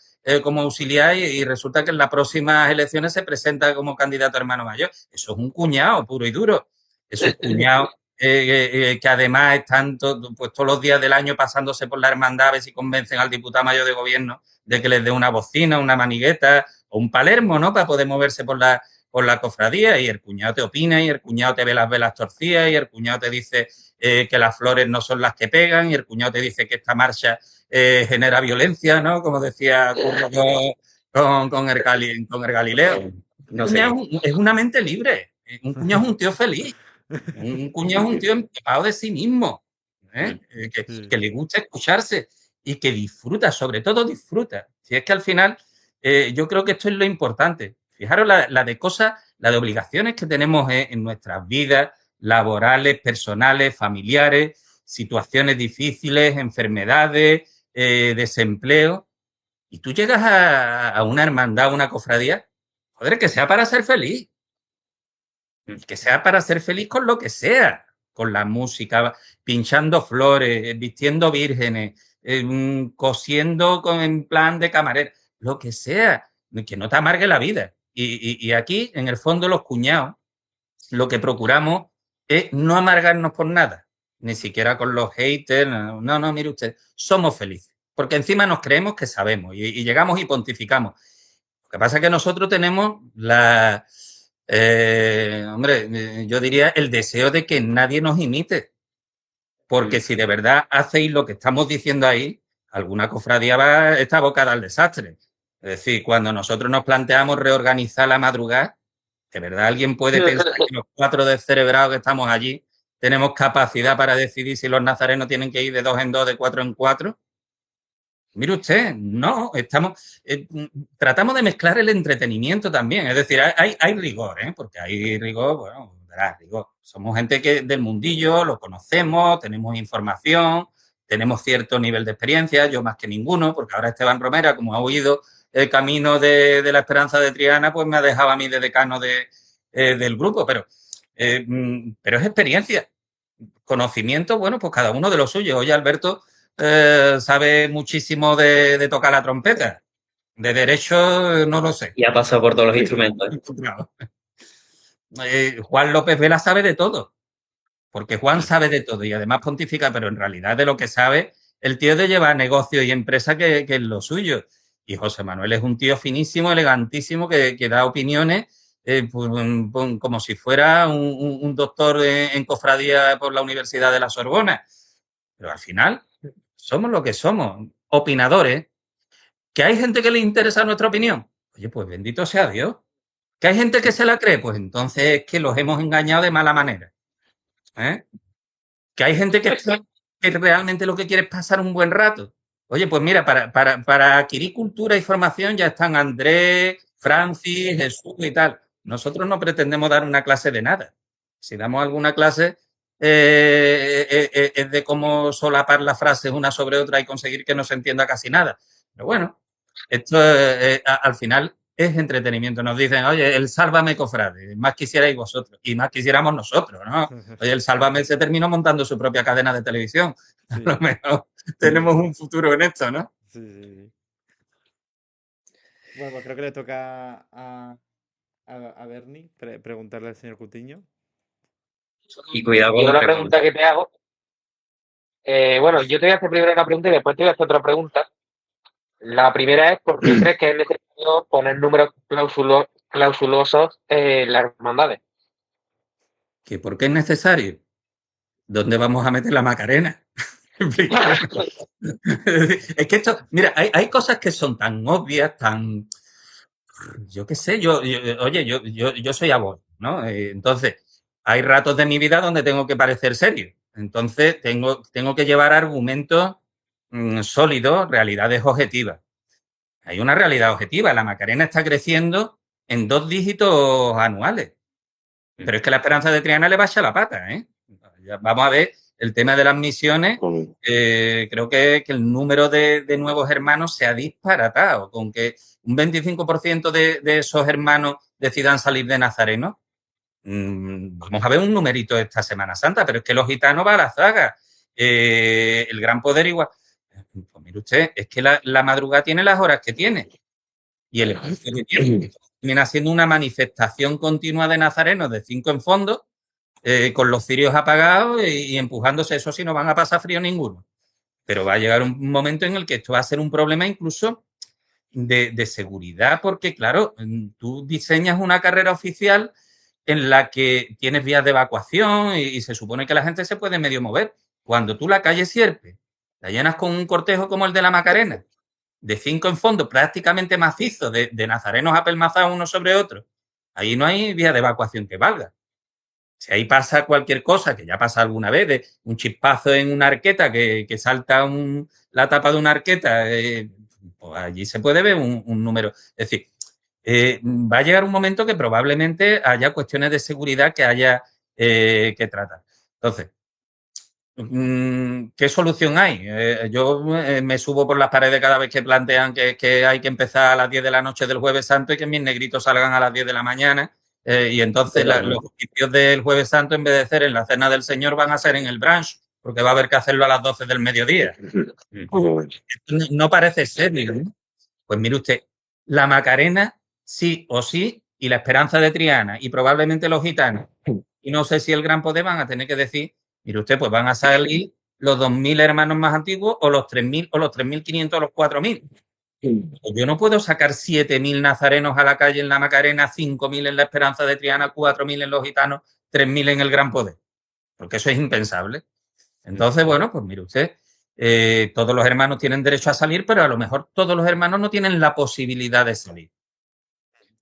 como auxiliar y resulta que en las próximas elecciones se presenta como candidato a hermano mayor. Eso es un cuñado puro y duro. Esos cuñados que además están pues, todos los días del año pasándose por la hermandad a ver si convencen al diputado mayor de gobierno de que les dé una bocina, una manigueta o un palermo, ¿no? Para poder moverse por la cofradía y el cuñado te opina y el cuñado te ve las velas torcidas y el cuñado te dice que las flores no son las que pegan y el cuñado te dice que esta marcha genera violencia, ¿no? Como decía Curro con el Galileo. No Un sé. cuñado es una mente libre. Un cuñado es un tío feliz. Un cuñado es un tío empapado de sí mismo. Que le gusta escucharse y que disfruta, sobre todo disfruta. Si es que al final, yo creo que esto es lo importante. Fijaros la de cosas, la de obligaciones que tenemos en nuestras vidas laborales, personales, familiares, situaciones difíciles, enfermedades, desempleo. Y tú llegas a una hermandad, a una cofradía, joder, que sea para ser feliz. Que sea para ser feliz con lo que sea. Con la música, pinchando flores, vistiendo vírgenes, cosiendo en plan de camarera, lo que sea, que no te amargue la vida. Y aquí, en el fondo, los cuñados, lo que procuramos es no amargarnos por nada, ni siquiera con los haters. No, mire usted, somos felices, porque encima nos creemos que sabemos y llegamos y pontificamos. Lo que pasa es que nosotros tenemos yo diría el deseo de que nadie nos imite, porque si de verdad hacéis lo que estamos diciendo ahí, alguna cofradía está abocada al desastre. Es decir, cuando nosotros nos planteamos reorganizar la madrugada, ¿de verdad alguien puede pensar que los 4 descerebrados que estamos allí tenemos capacidad para decidir si los nazarenos tienen que ir de 2 en 2, de 4 en 4? Mire usted, no, tratamos de mezclar el entretenimiento también. Es decir, hay rigor, porque hay rigor, bueno, verás, rigor. Somos gente del mundillo, lo conocemos, tenemos información, tenemos cierto nivel de experiencia, yo más que ninguno, porque ahora Esteban Romera, como ha oído el camino de la esperanza de Triana, pues me ha dejado a mí de decano del grupo, pero es experiencia. Conocimiento, bueno, pues cada uno de lo suyo. Oye, Alberto sabe muchísimo de tocar la trompeta. De derecho, no lo sé. Y ha pasado por todos los instrumentos. Juan López Vela sabe de todo. Porque Juan sabe de todo y además pontifica, pero en realidad de lo que sabe, el tío de llevar negocio y empresa que es lo suyo. Y José Manuel es un tío finísimo, elegantísimo, que da opiniones como si fuera un doctor en cofradía por la Universidad de la Sorbona. Pero al final somos lo que somos, opinadores. ¿Que hay gente que le interesa nuestra opinión? Oye, pues bendito sea Dios. ¿Que hay gente que se la cree? Pues entonces es que los hemos engañado de mala manera. Que hay gente que realmente lo que quiere es pasar un buen rato. Oye, pues mira, para adquirir cultura y formación ya están Andrés, Francis, Jesús y tal. Nosotros no pretendemos dar una clase de nada. Si damos alguna clase es de cómo solapar las frases una sobre otra y conseguir que no se entienda casi nada. Pero bueno, esto al final es entretenimiento. Nos dicen, oye, el Sálvame cofrade, más quisierais vosotros y más quisiéramos nosotros, ¿no? Oye, el Sálvame se terminó montando su propia cadena de televisión. Sí. A lo mejor tenemos un futuro en esto, ¿no? Sí. Bueno, pues creo que le toca a Bernie preguntarle al señor Cutiño. Y cuidado con la pregunta que te hago. Bueno, yo te voy a hacer primero una pregunta y después te voy a hacer otra pregunta. La primera es, ¿por qué crees que es necesario poner números clausulosos en las hermandades? ¿Que por qué es necesario? ¿Dónde vamos a meter la Macarena? Es que esto, mira, hay cosas que son tan obvias, tan, yo qué sé, oye, yo soy abogado, ¿no? Entonces, hay ratos de mi vida donde tengo que parecer serio. Entonces, tengo que llevar argumentos sólidos, realidades objetivas. Hay una realidad objetiva. La Macarena está creciendo en 2 dígitos anuales. Pero es que la Esperanza de Triana le va a echar la pata, ¿eh? Vamos a ver el tema de las misiones. Creo que el número de nuevos hermanos se ha disparatado, con que un 25% de esos hermanos decidan salir de Nazareno. Vamos a ver un numerito esta Semana Santa, pero es que los gitanos van a la zaga. El Gran Poder igual. Pues mire usted, es que la madrugada tiene las horas que tiene. Y el ejército que tiene viene haciendo una manifestación continua de nazarenos de 5 en fondo, con los cirios apagados y empujándose. Eso sí, no van a pasar frío ninguno. Pero va a llegar un momento en el que esto va a ser un problema incluso de seguridad, porque claro, tú diseñas una carrera oficial en la que tienes vías de evacuación y se supone que la gente se puede medio mover. Cuando tú la calle Sierpe la llenas con un cortejo como el de la Macarena, de 5 en fondo, prácticamente macizo, de nazarenos apelmazados uno sobre otro, ahí no hay vía de evacuación que valga. Si ahí pasa cualquier cosa, que ya pasa alguna vez, de un chispazo en una arqueta que salta la tapa de una arqueta, pues allí se puede ver un número. Es decir, va a llegar un momento que probablemente haya cuestiones de seguridad que haya que tratar. Entonces, ¿qué solución hay? Yo me subo por las paredes cada vez que plantean que hay que empezar a las 10 de la noche del Jueves Santo y que mis negritos salgan a las 10 de la mañana. Y entonces los oficios del Jueves Santo, en vez de ser en la Cena del Señor, van a ser en el brunch, porque va a haber que hacerlo a las 12 del mediodía. No parece serio, ¿no? Pues mire usted, la Macarena sí o sí, y la Esperanza de Triana, y probablemente los gitanos, y no sé si el Gran Poder van a tener que decir, mire usted, pues van a salir los 2.000 hermanos más antiguos, o los 3.000, o los 3.500, o los 4.000. Pues yo no puedo sacar 7.000 nazarenos a la calle en la Macarena, 5.000 en la Esperanza de Triana, 4.000 en los gitanos, 3.000 en el Gran Poder, porque eso es impensable. Entonces, bueno, pues mire usted, todos los hermanos tienen derecho a salir, pero a lo mejor todos los hermanos no tienen la posibilidad de salir.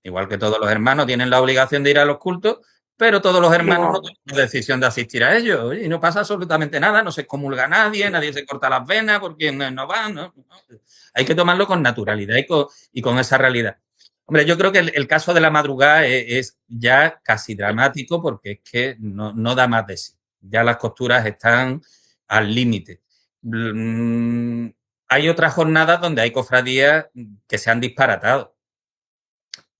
Igual que todos los hermanos tienen la obligación de ir a los cultos, pero todos los hermanos no tienen la decisión de asistir a ellos. Y no pasa absolutamente nada, no se excomulga a nadie, nadie se corta las venas porque no van. No. Hay que tomarlo con naturalidad y con esa realidad. Hombre, yo creo que el caso de la madrugada es ya casi dramático porque es que no da más de sí. Ya las costuras están al límite. Hay otras jornadas donde hay cofradías que se han disparatado,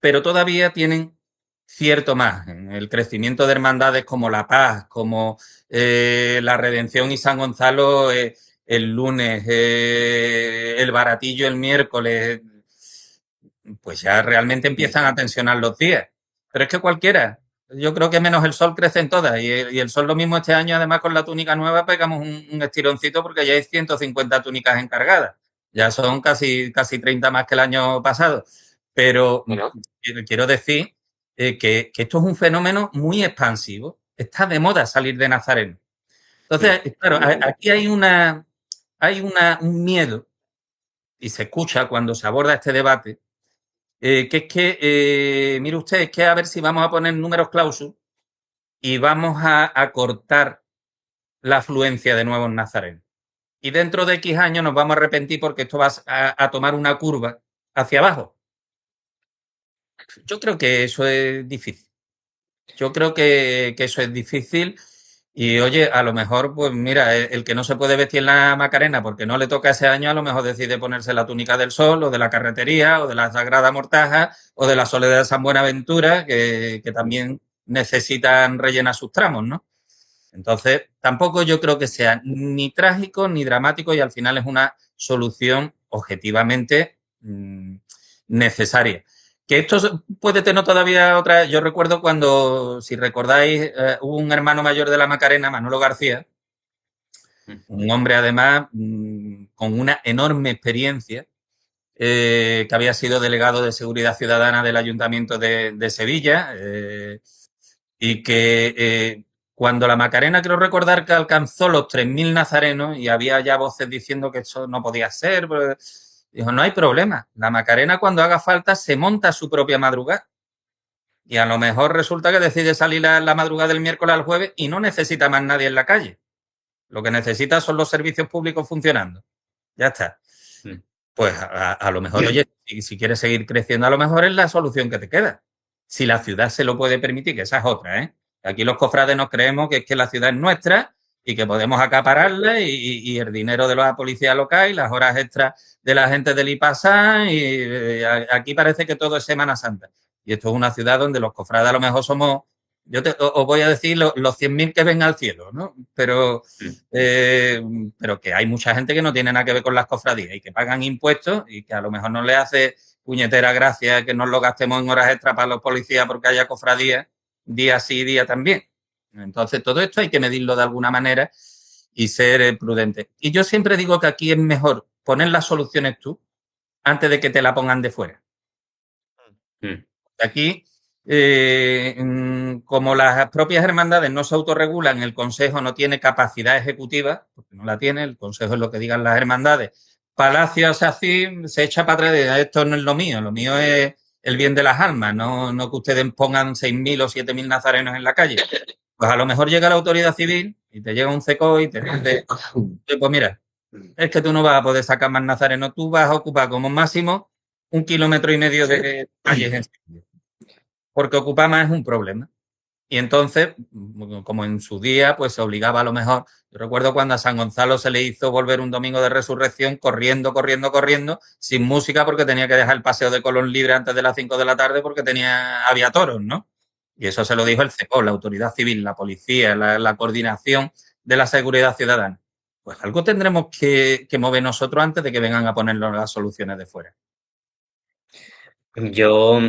pero todavía tienen cierto margen. El crecimiento de hermandades como La Paz, como la Redención y San Gonzalo el lunes, el Baratillo el miércoles, pues ya realmente empiezan a tensionar los días. Pero es que cualquiera, yo creo que menos el sol crece en todas. Y el sol lo mismo este año, además con la túnica nueva, pegamos un estironcito porque ya hay 150 túnicas encargadas. Ya son casi 30 más que el año pasado. Pero quiero decir que esto es un fenómeno muy expansivo. Está de moda salir de Nazareno. Entonces, claro, aquí hay un miedo, y se escucha cuando se aborda este debate, que es que, mire usted, es que a ver si vamos a poner números clausus y vamos a cortar la afluencia de nuevos nazarenos. Y dentro de X años nos vamos a arrepentir porque esto va a tomar una curva hacia abajo. Yo creo que eso es difícil. Yo creo que eso es difícil. Y oye, a lo mejor, pues mira, el que no se puede vestir en la Macarena porque no le toca ese año, a lo mejor decide ponerse la túnica del sol, o de la carretería, o de la Sagrada Mortaja, o de la Soledad de San Buenaventura, que también necesitan rellenar sus tramos, ¿no? Entonces, tampoco yo creo que sea ni trágico ni dramático, y al final es una solución objetivamente necesaria. Que esto puede tener todavía otra. Yo recuerdo cuando, si recordáis, hubo un hermano mayor de la Macarena, Manolo García, un hombre además con una enorme experiencia, que había sido delegado de Seguridad Ciudadana del Ayuntamiento de Sevilla, y que cuando la Macarena, creo recordar que alcanzó los 3.000 nazarenos y había ya voces diciendo que eso no podía ser, pues, dijo, no hay problema, la Macarena cuando haga falta se monta su propia madrugada. Y a lo mejor resulta que decide salir la madrugada del miércoles al jueves y no necesita más nadie en la calle. Lo que necesita son los servicios públicos funcionando. Ya está. Pues a lo mejor, oye, si quieres seguir creciendo, a lo mejor es la solución que te queda. Si la ciudad se lo puede permitir, que esa es otra, ¿eh? Aquí los cofrades nos creemos que es que la ciudad es nuestra y que podemos acapararla y el dinero de la policía local y las horas extras de la gente del IPASAN y aquí parece que todo es Semana Santa. Y esto es una ciudad donde los cofrades a lo mejor somos, os voy a decir los 100.000 que ven al cielo, ¿no? Pero que hay mucha gente que no tiene nada que ver con las cofradías y que pagan impuestos y que a lo mejor no le hace puñetera gracia que nos lo gastemos en horas extras para los policías porque haya cofradías día sí, día también. Entonces, todo esto hay que medirlo de alguna manera y ser prudente. Y yo siempre digo que aquí es mejor poner las soluciones tú antes de que te la pongan de fuera. Aquí, como las propias hermandades no se autorregulan, el Consejo no tiene capacidad ejecutiva, porque no la tiene, el Consejo es lo que digan las hermandades. Palacio hace así, se echa para atrás, esto no es lo mío es el bien de las almas, no que ustedes pongan 6.000 o 7.000 nazarenos en la calle. Pues a lo mejor llega la autoridad civil y te llega un CECO y te dice, pues mira, es que tú no vas a poder sacar más nazarenos, tú vas a ocupar como máximo 1,5 kilómetros de calles, porque ocupar más es un problema. Y entonces, como en su día, pues se obligaba a lo mejor. Yo recuerdo cuando a San Gonzalo se le hizo volver un domingo de resurrección corriendo, sin música porque tenía que dejar el paseo de Colón libre antes de las 5 de la tarde porque había toros, ¿no? Y eso se lo dijo el CEPOL, la autoridad civil, la policía, la coordinación de la seguridad ciudadana. Pues algo tendremos que mover nosotros antes de que vengan a ponernos las soluciones de fuera. Yo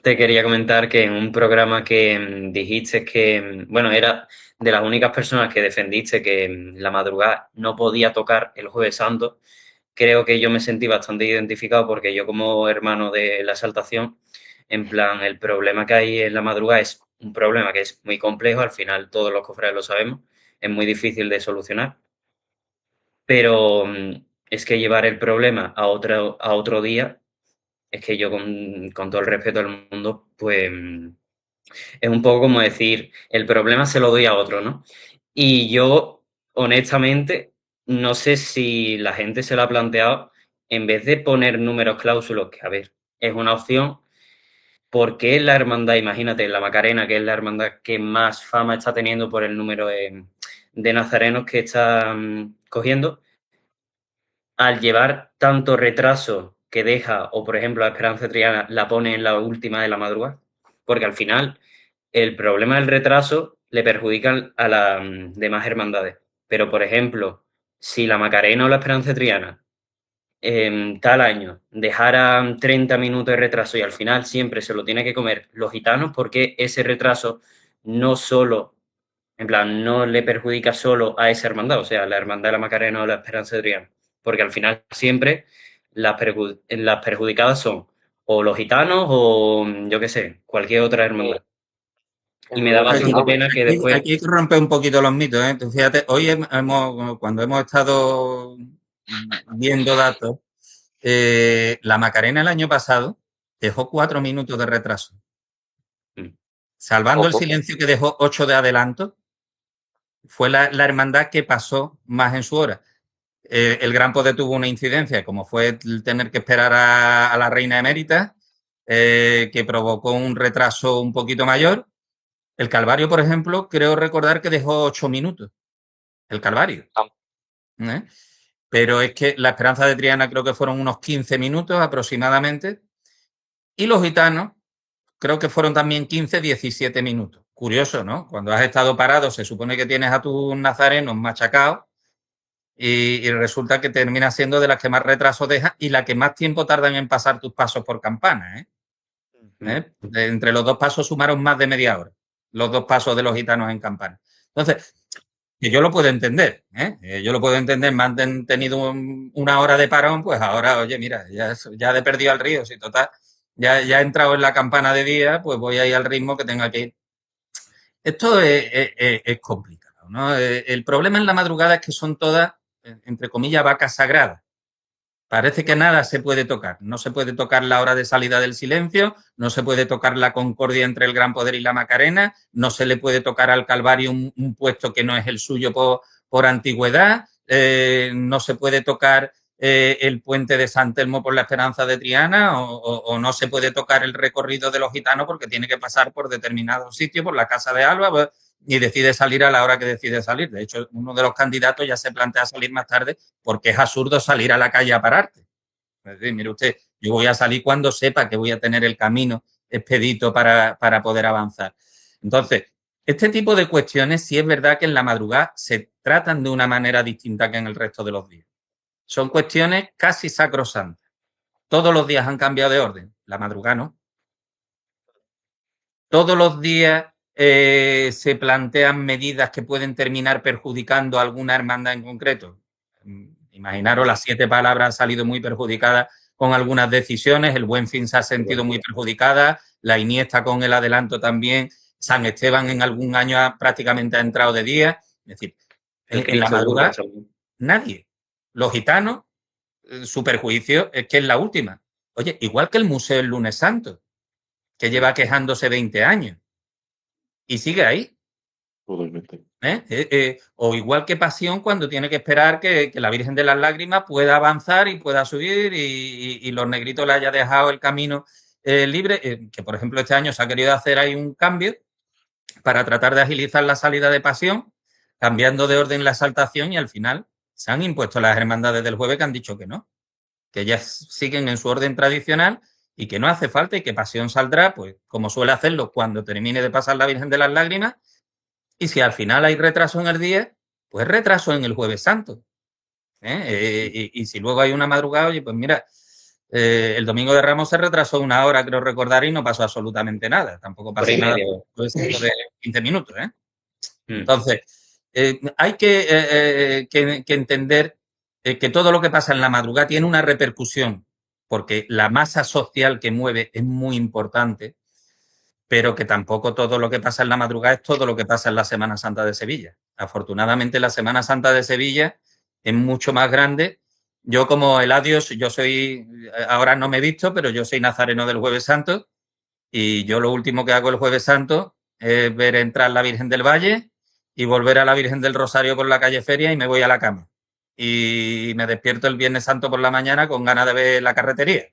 te quería comentar que en un programa que dijiste que, era de las únicas personas que defendiste que la madrugada no podía tocar el Jueves Santo, creo que yo me sentí bastante identificado porque yo como hermano de la Exaltación, en plan, el problema que hay en la madrugada es un problema que es muy complejo, al final todos los cofrades lo sabemos, es muy difícil de solucionar, pero es que llevar el problema a otro día, es que yo con todo el respeto del mundo, pues es un poco como decir, el problema se lo doy a otro, ¿no? Y yo, honestamente, no sé si la gente se lo ha planteado, en vez de poner números cláusulos, que a ver, es una opción, ¿por qué la hermandad, imagínate, la Macarena, que es la hermandad que más fama está teniendo por el número de nazarenos que está cogiendo, al llevar tanto retraso que deja, o por ejemplo la Esperanza Triana la pone en la última de la madrugada? Porque al final el problema del retraso le perjudica a las demás hermandades. Pero, por ejemplo, si la Macarena o la Esperanza Triana en tal año dejara 30 minutos de retraso y al final siempre se lo tiene que comer los gitanos, porque ese retraso no solo, en plan, no le perjudica solo a esa hermandad, o sea, la hermandad de la Macarena o la Esperanza Triana? Porque al final siempre las perjudicadas son o los gitanos o, yo qué sé, cualquier otra hermandad. Y me da bastante pena que después... Aquí hay que romper un poquito los mitos, ¿eh? Entonces, fíjate, hoy cuando hemos estado viendo datos, la Macarena el año pasado dejó 4 minutos de retraso. Salvando el silencio que dejó 8 de adelanto, fue la hermandad que pasó más en su hora. El Gran Poder tuvo una incidencia, como fue el tener que esperar a la reina emérita, que provocó un retraso un poquito mayor. El Calvario, por ejemplo, creo recordar que dejó 8 minutos. El Calvario. ¿Eh? Pero es que la Esperanza de Triana creo que fueron unos 15 minutos aproximadamente. Y los gitanos creo que fueron también 15, 17 minutos. Curioso, ¿no? Cuando has estado parado se supone que tienes a tus nazarenos machacados y resulta que termina siendo de las que más retraso dejan y la que más tiempo tardan en pasar tus pasos por campana. Entre los dos pasos sumaron más de media hora, los dos pasos de los gitanos en campana. Entonces, que yo lo puedo entender, yo lo puedo entender, me han tenido una hora de parón, pues ahora, oye, mira, ya he perdido al río, si total, ya he entrado en la campana de día, pues voy a ir al ritmo que tenga que ir. Esto es complicado, ¿no? El problema en la madrugada es que son todas, entre comillas, vacas sagradas. Parece que nada se puede tocar. No se puede tocar la hora de salida del silencio, no se puede tocar la concordia entre el Gran Poder y la Macarena, no se le puede tocar al Calvario un puesto que no es el suyo por antigüedad, no se puede tocar el puente de San Telmo por la Esperanza de Triana o no se puede tocar el recorrido de los gitanos porque tiene que pasar por determinado sitio, por la Casa de Alba, pues, y decide salir a la hora que decide salir. De hecho, uno de los candidatos ya se plantea salir más tarde porque es absurdo salir a la calle a pararte. Es decir, mire usted, yo voy a salir cuando sepa que voy a tener el camino expedito para poder avanzar. Entonces, este tipo de cuestiones sí es verdad que en la madrugada se tratan de una manera distinta que en el resto de los días. Son cuestiones casi sacrosantas. Todos los días han cambiado de orden, la madrugada no. Todos los días se plantean medidas que pueden terminar perjudicando a alguna hermandad en concreto. Imaginaros, las 7 palabras han salido muy perjudicadas con algunas decisiones, el Buen Fin se ha sentido muy perjudicada, la Iniesta con el adelanto también, San Esteban en algún año prácticamente ha entrado de día. Es decir, en la madrugada nadie. Los gitanos, su perjuicio es que es la última. Oye, igual que el Museo del Lunes Santo, que lleva quejándose 20 años y sigue ahí. Totalmente. O igual que Pasión cuando tiene que esperar que la Virgen de las Lágrimas pueda avanzar y pueda subir y los negritos le haya dejado el camino libre, que por ejemplo este año se ha querido hacer ahí un cambio para tratar de agilizar la salida de Pasión, cambiando de orden la exaltación y al final se han impuesto las hermandades del jueves que han dicho que no, que ya siguen en su orden tradicional y que no hace falta y que Pasión saldrá, pues como suele hacerlo cuando termine de pasar la Virgen de las Lágrimas. Y si al final hay retraso en el día, pues retraso en el Jueves Santo. Y si luego hay una madrugada, oye, pues mira, el Domingo de Ramos se retrasó 1 hora, creo recordar, y no pasó absolutamente nada. Tampoco pasó nada después de 15 minutos. Entonces, hay que entender que todo lo que pasa en la madrugada tiene una repercusión, porque la masa social que mueve es muy importante, pero que tampoco todo lo que pasa en la madrugada es todo lo que pasa en la Semana Santa de Sevilla. Afortunadamente, la Semana Santa de Sevilla es mucho más grande. Yo como Eladios, ahora no me he visto, pero yo soy nazareno del Jueves Santo y yo lo último que hago el Jueves Santo es ver entrar la Virgen del Valle y volver a la Virgen del Rosario por la calle Feria y me voy a la cama. Y me despierto el Viernes Santo por la mañana con ganas de ver la carretería.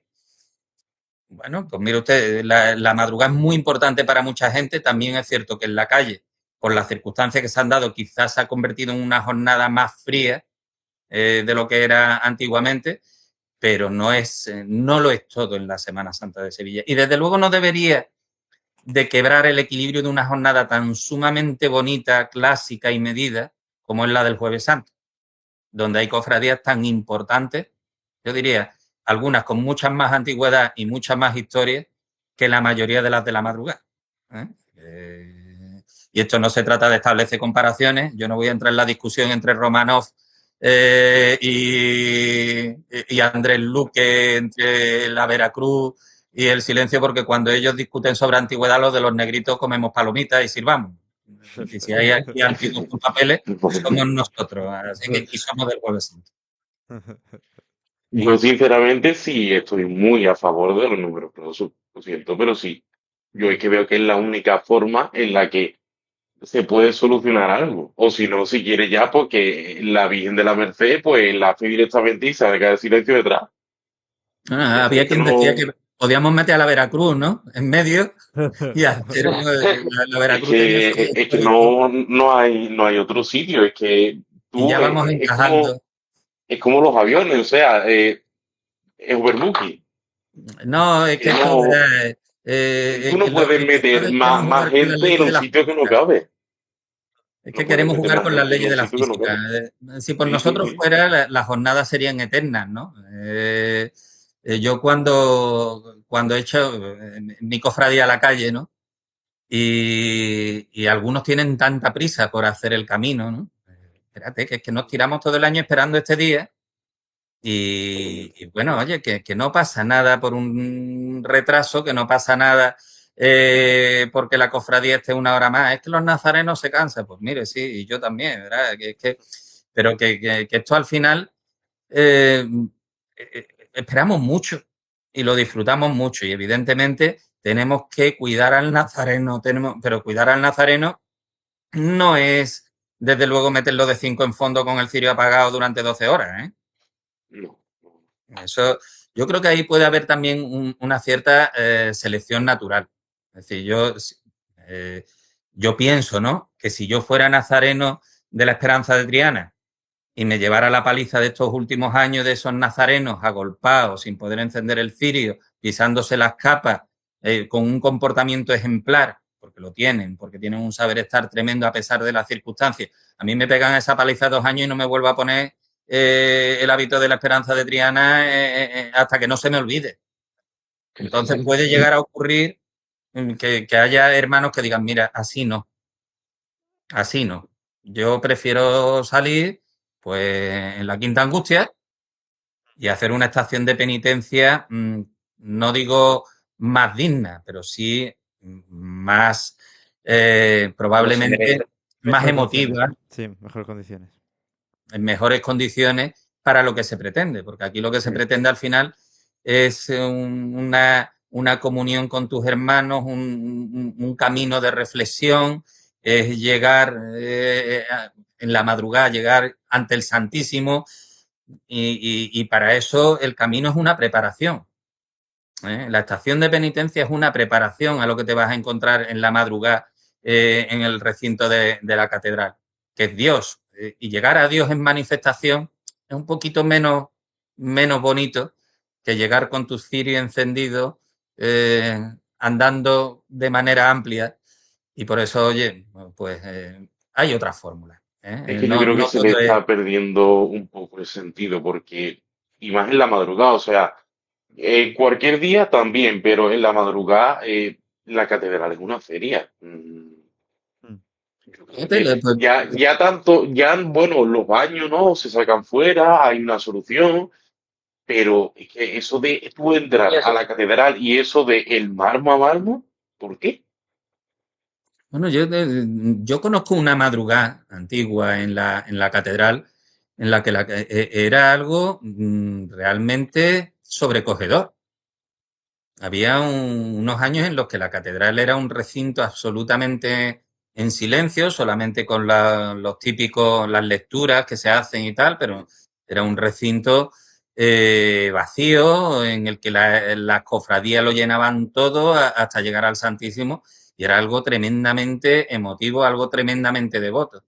Bueno, pues mire usted, la madrugada es muy importante para mucha gente. También es cierto que en la calle, por las circunstancias que se han dado, quizás se ha convertido en una jornada más fría de lo que era antiguamente, pero no lo es todo en la Semana Santa de Sevilla. Y desde luego no debería de quebrar el equilibrio de una jornada tan sumamente bonita, clásica y medida como es la del Jueves Santo, donde hay cofradías tan importantes, yo diría, algunas con muchas más antigüedad y muchas más historias que la mayoría de las de la madrugada. Y esto no se trata de establecer comparaciones. Yo no voy a entrar en la discusión entre Romanov y Andrés Luque, entre la Veracruz y el Silencio, porque cuando ellos discuten sobre antigüedad, los de los negritos comemos palomitas y sirvamos. Y si hay aquí antiguos con papeles, somos nosotros. Así que aquí somos del Jueves Santo. Yo sinceramente sí estoy muy a favor de los números clausos, lo siento, pero sí. Yo es que veo que es la única forma en la que se puede solucionar algo. O si no, si quiere ya, porque la Virgen de la Merced, pues la hace directamente y se deja el silencio detrás. Había quien decía que podíamos meter a la Veracruz, ¿no? En medio y hacer la Veracruz. Es que no hay otro sitio, es que tú, y ya vamos encajando. Es como los aviones, o sea, es overbooking. No, es que no, tú no puedes meter más gente en un sitio que no cabe. Es que queremos jugar con las leyes de la física. Si por nosotros fuera, las jornadas serían eternas, ¿no? Yo cuando he hecho mi cofradía a la calle, ¿no? Y algunos tienen tanta prisa por hacer el camino, ¿no? Espérate, que es que nos tiramos todo el año esperando este día y bueno, oye, que no pasa nada por un retraso, que no pasa nada porque la cofradía esté 1 hora más. Es que los nazarenos se cansan. Pues mire, sí, y yo también, ¿verdad? Pero que esto al final esperamos mucho y lo disfrutamos mucho y evidentemente tenemos que cuidar al nazareno, pero cuidar al nazareno no es, desde luego, meterlo de 5 en fondo con el cirio apagado durante 12 horas, ¿eh? No. Eso, yo creo que ahí puede haber también una cierta selección natural. Es decir, yo pienso, ¿no? Que si yo fuera nazareno de la Esperanza de Triana y me llevara la paliza de estos últimos años de esos nazarenos agolpados, sin poder encender el cirio, pisándose las capas, con un comportamiento ejemplar, porque tienen un saber estar tremendo a pesar de las circunstancias. A mí me pegan esa paliza 2 años y no me vuelvo a poner el hábito de la Esperanza de Triana hasta que no se me olvide. Entonces puede llegar a ocurrir que haya hermanos que digan, mira, así no. Yo prefiero salir pues en la Quinta Angustia y hacer una estación de penitencia, no digo más digna, pero sí más probablemente más Mejores condiciones. emotiva, Sí, mejores condiciones. en mejores condiciones para lo que se pretende, porque aquí lo que se pretende al final es una comunión con tus hermanos, un camino de reflexión, es llegar en la madrugada, llegar ante el Santísimo y para eso el camino es una preparación. La estación de penitencia es una preparación a lo que te vas a encontrar en la madrugada en el recinto de la catedral, que es Dios. Y llegar a Dios en manifestación es un poquito menos bonito que llegar con tu cirio encendido, andando de manera amplia. Y por eso, oye, pues hay otras fórmulas. Es que yo No, creo que no se le todo es... está perdiendo un poco el sentido, porque, y más en la madrugada, o sea, cualquier día también, pero en la madrugada la catedral es una feria. Mm. Yo creo que Pues, ya tanto, ya, bueno, los baños, ¿no? Se sacan fuera, hay una solución, pero es que eso de tú entrar a la catedral y eso de el mármol a mármol, ¿por qué? Bueno, yo conozco una madrugada antigua en la catedral en la que era algo realmente sobrecogedor. Había unos años en los que la catedral era un recinto absolutamente en silencio, solamente con los típicos, las lecturas que se hacen y tal, pero era un recinto vacío en el que las cofradías lo llenaban todo hasta llegar al Santísimo y era algo tremendamente emotivo, algo tremendamente devoto.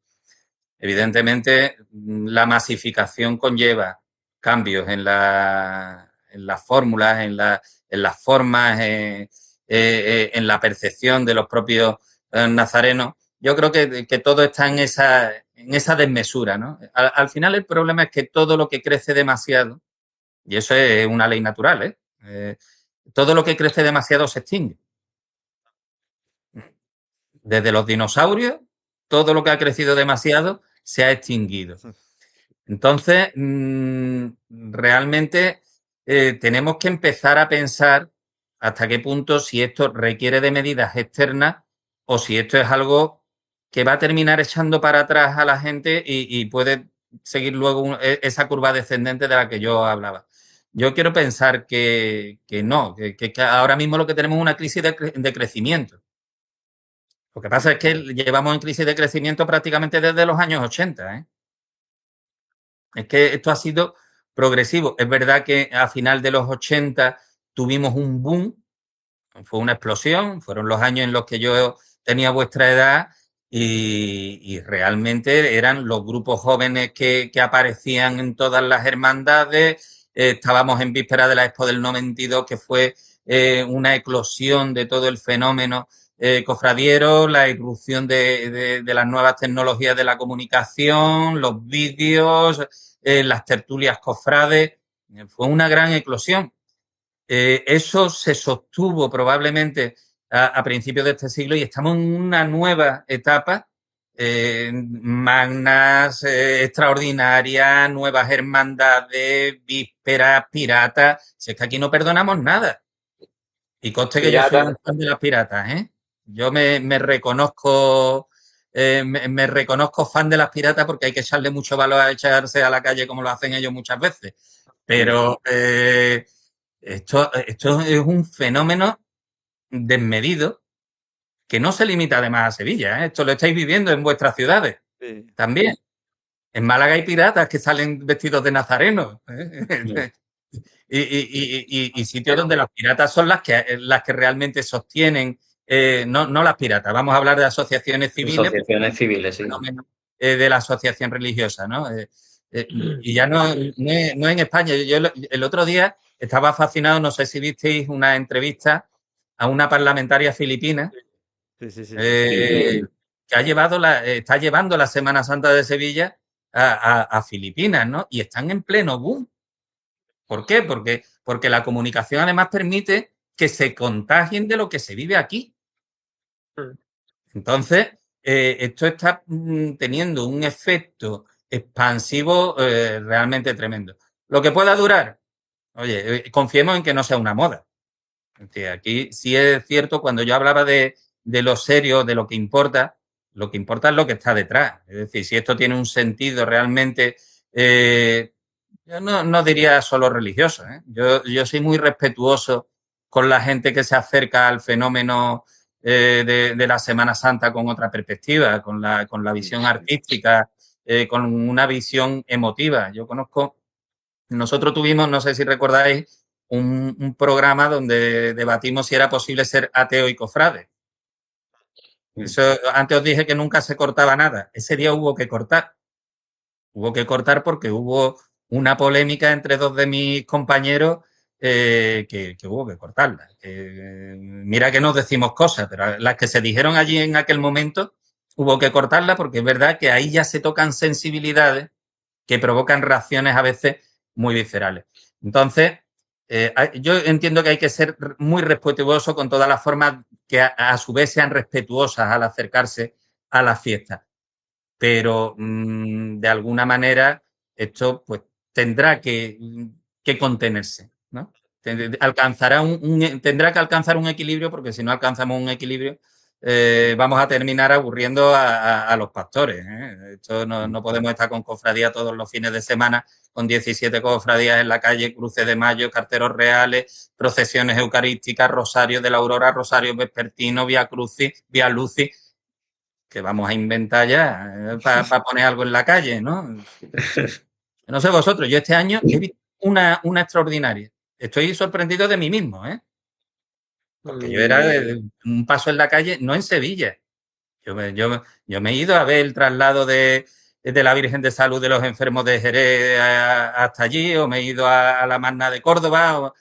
Evidentemente, la masificación conlleva cambios en las fórmulas, en las formas, en la percepción de los propios nazarenos. Yo creo que todo está en esa desmesura, ¿no? Al final el problema es que todo lo que crece demasiado, y eso es una ley natural, todo lo que crece demasiado se extingue. Desde los dinosaurios, todo lo que ha crecido demasiado se ha extinguido. Entonces, realmente tenemos que empezar a pensar hasta qué punto si esto requiere de medidas externas o si esto es algo que va a terminar echando para atrás a la gente y puede seguir luego esa curva descendente de la que yo hablaba. Yo quiero pensar que no, que ahora mismo lo que tenemos es una crisis de crecimiento. Lo que pasa es que llevamos en crisis de crecimiento prácticamente desde los años 80, ¿eh? Es que esto ha sido progresivo. Es verdad que a final de los 80 tuvimos un boom, fue una explosión, fueron los años en los que yo tenía vuestra edad y realmente eran los grupos jóvenes que aparecían en todas las hermandades. Estábamos en víspera de la Expo del 92, que fue una eclosión de todo el fenómeno cofradiero, la irrupción de las nuevas tecnologías de la comunicación, los vídeos, las tertulias cofrades. Fue una gran eclosión. Eso se sostuvo probablemente a principios de este siglo y estamos en una nueva etapa, magnas, extraordinarias, nuevas hermandades, vísperas, piratas. Si es que aquí no perdonamos nada. Y conste que yo soy un fan de las piratas, ¿eh? Yo me reconozco, me reconozco fan de las piratas porque hay que echarle mucho valor a echarse a la calle como lo hacen ellos muchas veces. Pero esto es un fenómeno desmedido que no se limita además a Sevilla, ¿eh? Esto lo estáis viviendo en vuestras ciudades Sí. también. En Málaga hay piratas que salen vestidos de nazarenos, ¿eh? Y sitios donde las piratas son las que realmente sostienen, no las piratas, vamos a hablar de asociaciones civiles, Asociaciones civiles, sí. de la asociación religiosa, ¿no? Y ya no en España. Yo el otro día estaba fascinado, no sé si visteis una entrevista a una parlamentaria filipina Sí. que está llevando la Semana Santa de Sevilla a Filipinas, ¿no? Y están en pleno boom. ¿Por qué? Porque la comunicación además permite que se contagien de lo que se vive aquí. Entonces, esto está teniendo un efecto expansivo realmente tremendo. Lo que pueda durar, oye, confiemos en que no sea una moda. Aquí sí es cierto, cuando yo hablaba de lo serio, de lo que importa es lo que está detrás. Es decir, si esto tiene un sentido realmente, yo no diría solo religioso. Yo soy muy respetuoso con la gente que se acerca al fenómeno de la Semana Santa con otra perspectiva, con la visión artística, con una visión emotiva. Nosotros tuvimos, no sé si recordáis, un programa donde debatimos si era posible ser ateo y cofrade. Eso, antes os dije que nunca se cortaba nada. Ese día hubo que cortar. Hubo que cortar porque hubo una polémica entre dos de mis compañeros que hubo que cortarla. Mira que nos decimos cosas, pero las que se dijeron allí en aquel momento hubo que cortarla porque es verdad que ahí ya se tocan sensibilidades que provocan reacciones a veces muy viscerales. Entonces, yo entiendo que hay que ser muy respetuoso con todas las formas que a su vez sean respetuosas al acercarse a las fiestas. Pero de alguna manera esto pues tendrá que contenerse, ¿no? Tendrá que alcanzar un equilibrio, porque si no alcanzamos un equilibrio vamos a terminar aburriendo a los pastores. Esto no podemos estar con cofradías todos los fines de semana, con 17 cofradías en la calle, cruces de mayo, carteros reales, procesiones eucarísticas, rosarios de la aurora, rosarios vespertinos, vía crucis, vía lucis, que vamos a inventar ya para poner algo en la calle, ¿no? No sé vosotros, yo este año he visto una extraordinaria. Estoy sorprendido de mí mismo, ¿eh? Porque yo era un paso en la calle, no en Sevilla. Yo me he ido a ver el traslado de la Virgen de Salud de los enfermos de Jerez hasta allí, o me he ido a la Magna de Córdoba.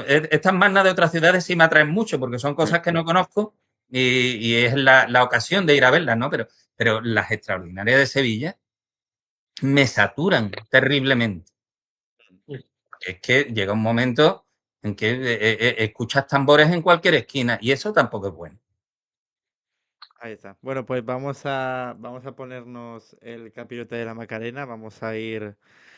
Estas magnas de otras ciudades sí me atraen mucho porque son cosas que no conozco y es la ocasión de ir a verlas, ¿no? Pero las extraordinarias de Sevilla me saturan terriblemente. Es que llega un momento en que escuchas tambores en cualquier esquina y eso tampoco es bueno. Ahí está. Bueno, pues vamos a ponernos el capirote de la Macarena, vamos a ir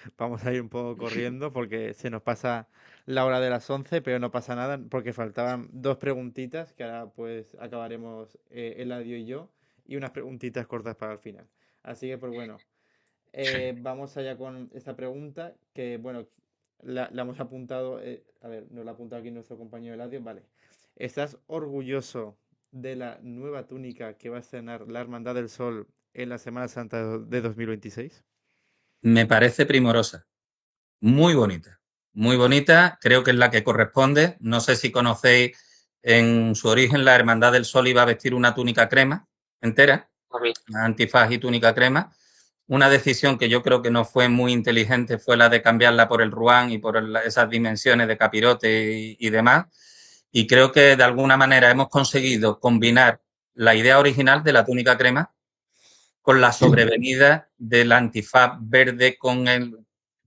un poco corriendo porque se nos pasa la hora de las 11, pero no pasa nada porque faltaban dos preguntitas que ahora pues acabaremos Eladio y yo y unas preguntitas cortas para el final. Así que pues bueno, vamos allá con esta pregunta que bueno, la hemos apuntado, a ver, nos la ha apuntado aquí nuestro compañero Eladio, vale. ¿Estás orgulloso de la nueva túnica que va a estrenar la Hermandad del Sol en la Semana Santa de 2026? Me parece primorosa. Muy bonita, muy bonita, creo que es la que corresponde. No sé si conocéis, en su origen la Hermandad del Sol iba a vestir una túnica crema entera, antifaz y túnica crema. Una decisión que yo creo que no fue muy inteligente fue la de cambiarla por el ruán y por esas dimensiones de capirote y demás. Y creo que de alguna manera hemos conseguido combinar la idea original de la túnica crema con la sobrevenida del antifaz verde con el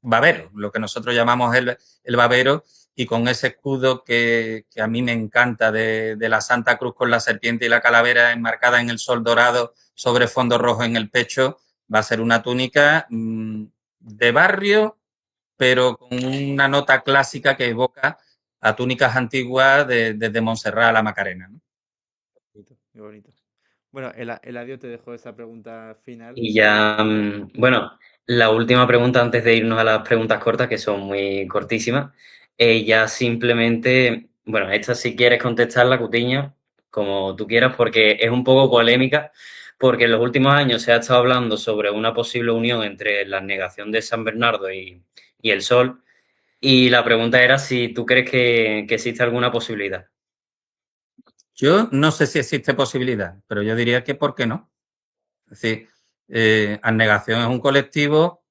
babero, lo que nosotros llamamos el babero, y con ese escudo que a mí me encanta de la Santa Cruz con la serpiente y la calavera enmarcada en el sol dorado sobre fondo rojo en el pecho. Va a ser una túnica de barrio, pero con una nota clásica que evoca a túnicas antiguas desde Montserrat a la Macarena, ¿no? Bonito, muy bonito. Bueno, Eladio te dejo esa pregunta final. Y ya, bueno, la última pregunta antes de irnos a las preguntas cortas, que son muy cortísimas. Ya simplemente, bueno, esta si quieres contestarla, Cutiño, como tú quieras, porque es un poco polémica, porque en los últimos años se ha estado hablando sobre una posible unión entre la negación de San Bernardo y el Sol. Y la pregunta era si tú crees que existe alguna posibilidad. Yo no sé si existe posibilidad, pero yo diría que ¿por qué no? Es decir, Abnegación es un colectivo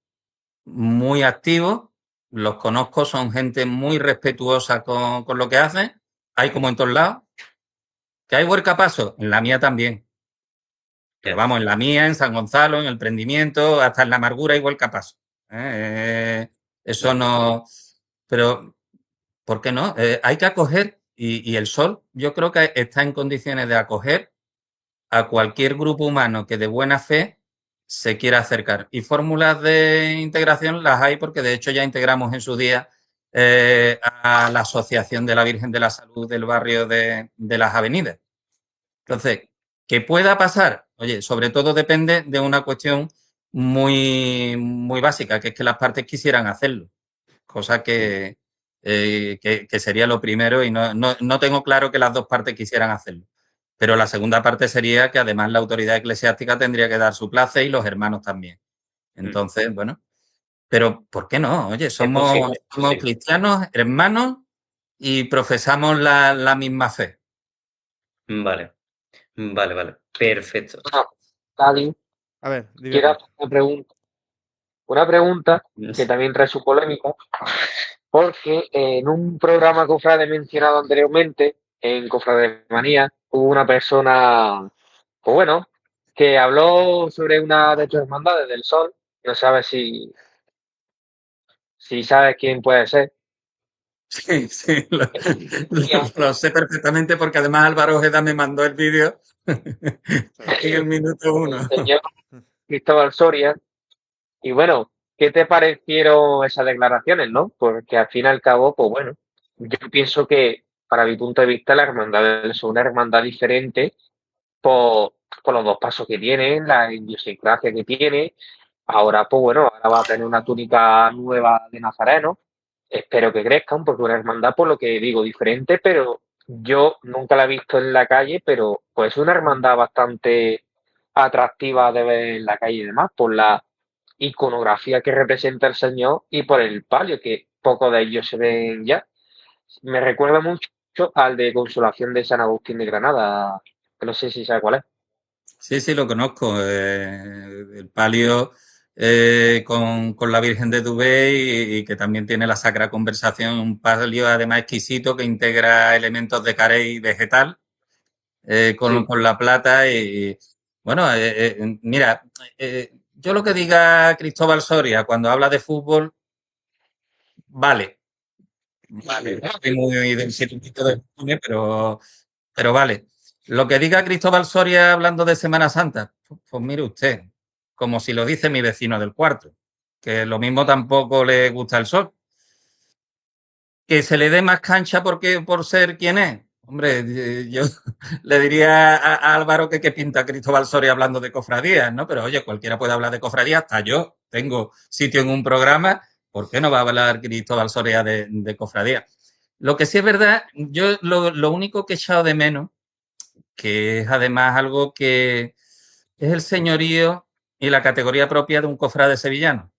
muy activo, los conozco, son gente muy respetuosa con lo que hacen, hay como en todos lados. ¿Que hay huercapasos? En la mía también. Pero Ya. vamos, en la mía, en San Gonzalo, en el Prendimiento, hasta en la amargura hay huercapasos. Eso no... Pero, ¿por qué no? Hay que acoger, y el Sol yo creo que está en condiciones de acoger a cualquier grupo humano que de buena fe se quiera acercar. Y fórmulas de integración las hay porque de hecho ya integramos en su día a la Asociación de la Virgen de la Salud del barrio de las Avenidas. Entonces, ¿qué pueda pasar? Oye, sobre todo depende de una cuestión muy básica, que es que las partes quisieran hacerlo, cosa que sería lo primero y no tengo claro que las dos partes quisieran hacerlo. Pero la segunda parte sería que además la autoridad eclesiástica tendría que dar su plaza y los hermanos también. Entonces, bueno, pero ¿por qué no? Oye, Es somos posible. cristianos, hermanos y profesamos la misma fe. Vale, vale. Perfecto. Bueno, Cádiz, A ver, dime, quiero Pablo. hacer una pregunta que también trae su polémica, porque en un programa Cofrade mencionado anteriormente, en Cofrade Manía, hubo una persona, pues bueno, que habló sobre una de tus hermandades del Sol, no sabes si sabes quién puede ser. Sí, Decía, lo sé perfectamente porque además Álvaro Ojeda me mandó el vídeo en el minuto el uno. señor Cristóbal Soria. Y bueno, ¿qué te parecieron esas declaraciones, no? Porque al fin y al cabo, pues bueno, yo pienso que, para mi punto de vista, la hermandad es una hermandad diferente por, por los dos pasos que tiene, la idiosincrasia que tiene. Ahora, pues bueno, ahora va a tener una túnica nueva de nazareno. Espero que crezcan, porque una hermandad, por lo que digo, diferente, pero yo nunca la he visto en la calle, pero pues es una hermandad bastante atractiva de ver en la calle y demás, por la iconografía que representa el Señor y por el palio, que pocos de ellos se ven ya. Me recuerda mucho al de Consolación de San Agustín de Granada, que no sé si sabe cuál es. Sí, lo conozco. El palio con la Virgen de Dubé y que también tiene la Sacra Conversación, un palio además exquisito que integra elementos de carey vegetal Sí, con la plata bueno, mira, yo lo que diga Cristóbal Soria cuando habla de fútbol, vale, vale, no soy muy del circuito del cine, pero vale. Lo que diga Cristóbal Soria hablando de Semana Santa, pues mire usted, como si lo dice mi vecino del cuarto, que lo mismo tampoco le gusta el sol. Que se le dé más cancha porque por ser quien es. Hombre, yo le diría a Álvaro que pinta Cristóbal Soria hablando de cofradías, ¿no? Pero oye, cualquiera puede hablar de cofradías, hasta yo tengo sitio en un programa, ¿por qué no va a hablar Cristóbal Soria de cofradías? Lo que sí es verdad, yo lo único que he echado de menos, que es además algo que es el señorío y la categoría propia de un cofrade sevillano,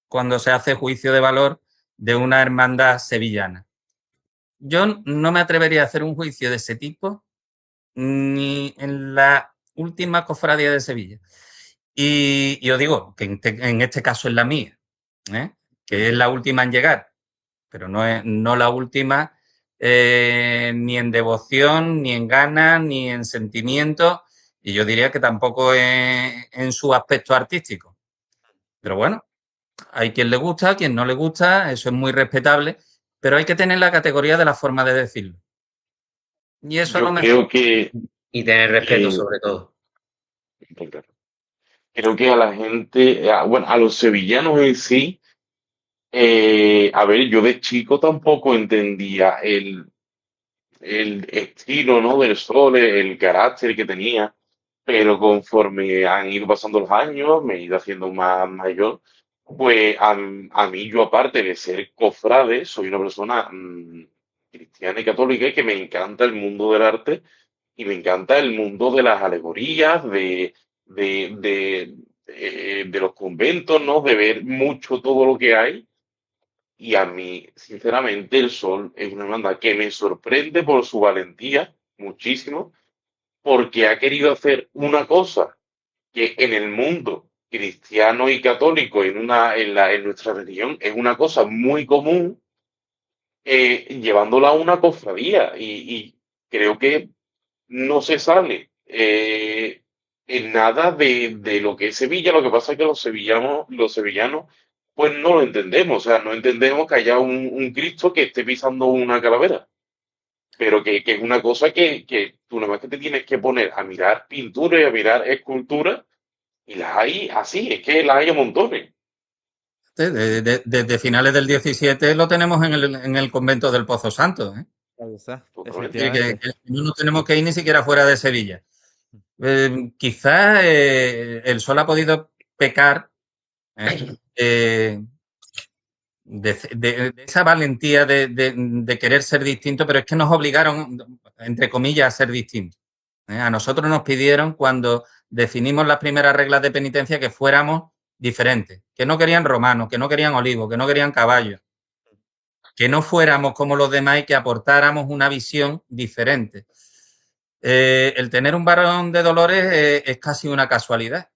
cuando se hace juicio de valor de una hermandad sevillana. Yo no me atrevería a hacer un juicio de ese tipo ni en la última cofradía de Sevilla. Y os digo que en este caso es la mía, ¿eh? Que es la última en llegar, pero no la última ni en devoción, ni en ganas, ni en sentimiento, y yo diría que tampoco en su aspecto artístico. Pero bueno, hay quien le gusta, quien no le gusta, eso es muy respetable, pero hay que tener la categoría de la forma de decirlo. Y eso a lo Yo mejor. creo que, Y tener respeto eh, sobre todo. creo que a la gente, bueno, a los sevillanos en sí, a ver, yo de chico tampoco entendía el estilo, ¿no? Del sol, el carácter que tenía, pero conforme han ido pasando los años, me he ido haciendo más mayor, pues a mí yo aparte de ser cofrade, soy una persona cristiana y católica y que me encanta el mundo del arte y me encanta el mundo de las alegorías, de, de, de los conventos, ¿no? De ver mucho todo lo que hay. Y a mí, sinceramente, el Sol es una banda que me sorprende por su valentía muchísimo, porque ha querido hacer una cosa que en el mundo cristiano y católico, en nuestra religión, es una cosa muy común, llevándola a una cofradía. Y creo que no se sale en nada de lo que es Sevilla. Lo que pasa es que los sevillanos, pues no lo entendemos. O sea, no entendemos que haya un Cristo que esté pisando una calavera. Pero que es una cosa que tú nada más que te tienes que poner a mirar pintura y a mirar escultura, y las hay así, es que las hay a montones. Desde finales del 17 lo tenemos en el convento del Pozo Santo, ¿eh? Ahí está, Totalmente. efectivamente. Que no nos tenemos que ir ni siquiera fuera de Sevilla. Quizás el Sol ha podido pecar ¿eh? De esa valentía de querer ser distinto, pero es que nos obligaron, entre comillas, a ser distintos. A nosotros nos pidieron, cuando definimos las primeras reglas de penitencia, que fuéramos diferentes, que no querían romanos, que no querían olivos, que no querían caballos, que no fuéramos como los demás y que aportáramos una visión diferente. El tener un varón de dolores es casi una casualidad.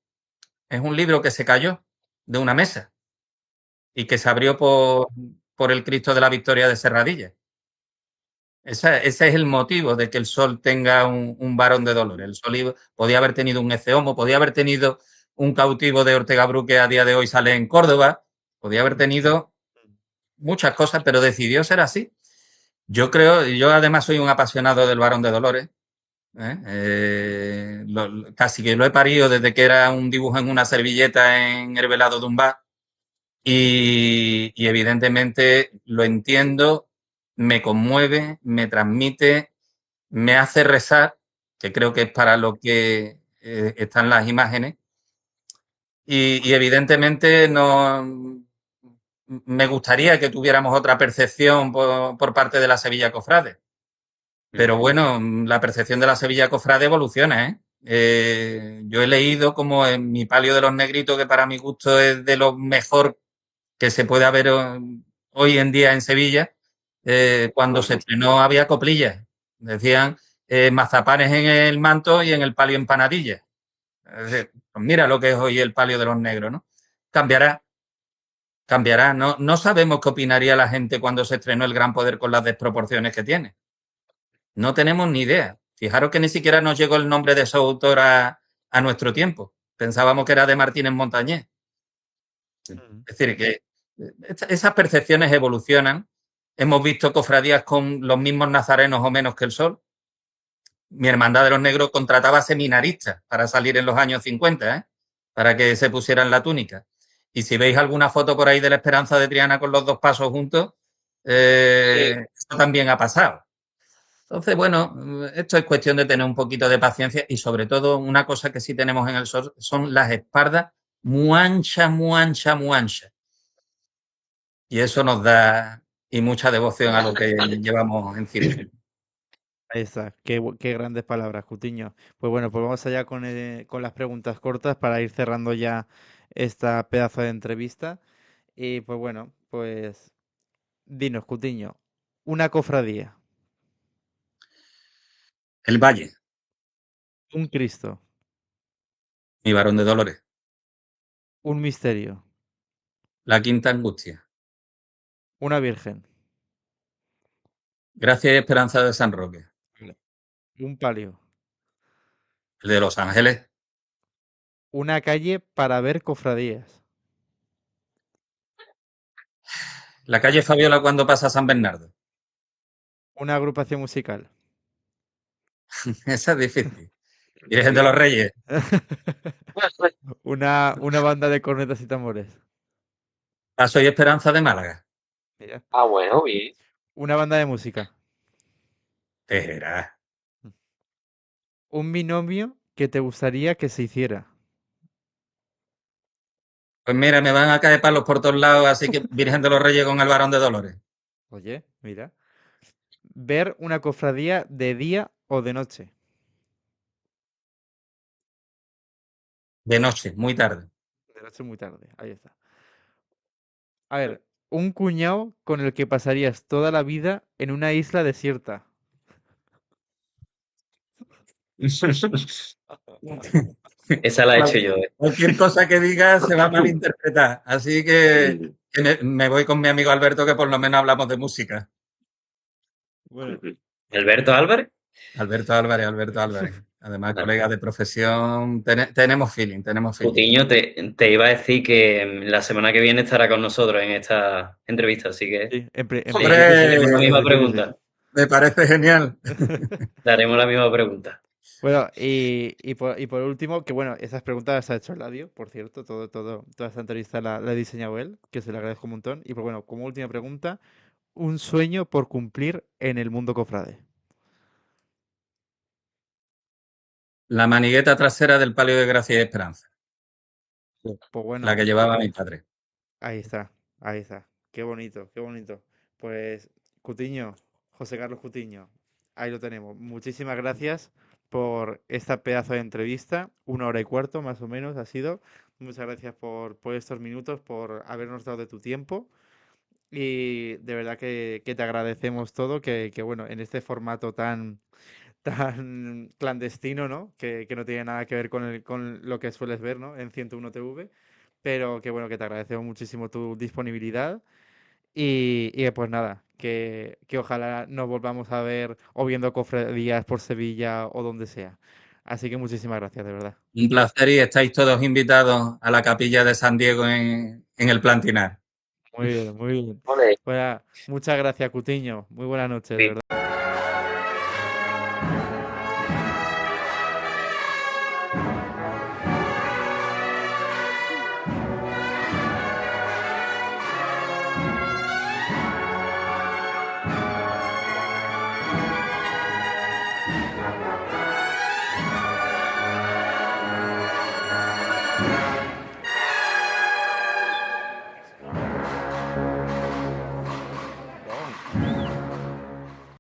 Es un libro que se cayó de una mesa y que se abrió por el Cristo de la Victoria de Serradilla. Ese es el motivo de que el Sol tenga un varón de dolores. El Sol podía haber tenido un Ece Homo, podía haber tenido un cautivo de Ortega Bru que a día de hoy sale en Córdoba, podía haber tenido muchas cosas, pero decidió ser así. Yo además soy un apasionado del varón de dolores. Casi que lo he parido desde que era un dibujo en una servilleta en el velado de un bar. Y evidentemente lo entiendo, me conmueve, me transmite, me hace rezar, que creo que es para lo que están las imágenes. Y evidentemente no me gustaría que tuviéramos otra percepción por parte de la Sevilla Cofrade. Pero bueno, la percepción de la Sevilla Cofrade evoluciona, ¿eh? Yo he leído como en mi Palio de los Negritos, que para mi gusto es de lo mejor que se puede ver hoy en día en Sevilla, cuando se estrenó había coplillas. Decían mazapanes en el manto y en el palio empanadillas. Es decir, pues mira lo que es hoy el palio de los negros, ¿no? Cambiará, cambiará. No sabemos qué opinaría la gente cuando se estrenó El Gran Poder con las desproporciones que tiene. No tenemos ni idea. Fijaros que ni siquiera nos llegó el nombre de su autor a nuestro tiempo. Pensábamos que era de Martínez Montañés. Es decir, que esas percepciones evolucionan. Hemos visto cofradías con los mismos nazarenos o menos que el Sol. Mi Hermandad de los Negros contrataba seminaristas para salir en los años 50, ¿eh? Para que se pusieran la túnica. Y si veis alguna foto por ahí de la Esperanza de Triana con los dos pasos juntos, eso también ha pasado. Entonces, bueno, esto es cuestión de tener un poquito de paciencia y sobre todo una cosa que sí tenemos en el Sol son las espaldas muy anchas, muy anchas, muy anchas. Y eso nos da y mucha devoción a lo que llevamos encima. Ahí está, qué grandes palabras, Cutiño. Pues bueno, pues vamos allá con las preguntas cortas para ir cerrando ya esta pedazo de entrevista. Y pues bueno, pues dinos, Cutiño, una cofradía, El Valle, un Cristo, mi varón de dolores. un misterio, La Quinta Angustia. una virgen, Gracia y Esperanza de San Roque. un palio, El de Los Ángeles. una calle para ver cofradías, La calle Fabiola cuando pasa San Bernardo. una agrupación musical. Esa es difícil. Virgen de los Reyes. Una banda de cornetas y tambores. Paso y Esperanza de Málaga. Mira. Ah, bueno, bien. Una banda de música. Tejera. Un binomio que te gustaría que se hiciera. Pues mira, me van a caer palos por todos lados, así que Virgen de los Reyes con el varón de Dolores. Oye, mira. Ver una cofradía de día o de noche. De noche, muy tarde. De noche muy tarde. Ahí está. A ver, un cuñado con el que pasarías toda la vida en una isla desierta. Esa la he hecho yo. Cualquier cosa que digas se va a malinterpretar. Así que me voy con mi amigo Alberto, que por lo menos hablamos de música. Bueno, ¿Alberto Álvarez? Alberto Álvarez. Además, Vale. colega de profesión, tenemos feeling, tenemos feeling. Cutiño, te iba a decir que la semana que viene estará con nosotros en esta entrevista, así que sí, en ¡Hombre! haremos la misma principio sí. pregunta. Me parece genial. Le haremos la misma pregunta. Bueno, y por último, que bueno, esas preguntas las ha hecho Eladio, por cierto, toda esta entrevista la ha diseñado él, que se le agradezco un montón. Y pues bueno, como última pregunta, un sueño por cumplir en el mundo cofrade. La manigueta trasera del Palio de Gracia y Esperanza, Pues bueno, la que llevaba mi padre. ahí está, ahí está. Qué bonito, qué bonito. Pues Cutiño, José Carlos Cutiño, ahí lo tenemos. Muchísimas gracias por esta pedazo de entrevista, 1 hora y cuarto más o menos ha sido. Muchas gracias por estos minutos, por habernos dado de tu tiempo. Y de verdad que te agradecemos todo, que bueno, en este formato tan clandestino, ¿no? Que no tiene nada que ver con lo que sueles ver, ¿no? En 101 TV, pero que bueno, que te agradecemos muchísimo tu disponibilidad y pues nada, que ojalá nos volvamos a ver o viendo cofradías por Sevilla o donde sea. Así que muchísimas gracias, de verdad. Un placer y estáis todos invitados a la capilla de San Diego en el Plantinar. Muy bien, muy bien. Ole. Pues nada, muchas gracias, Cutiño. Muy buenas noches, de verdad.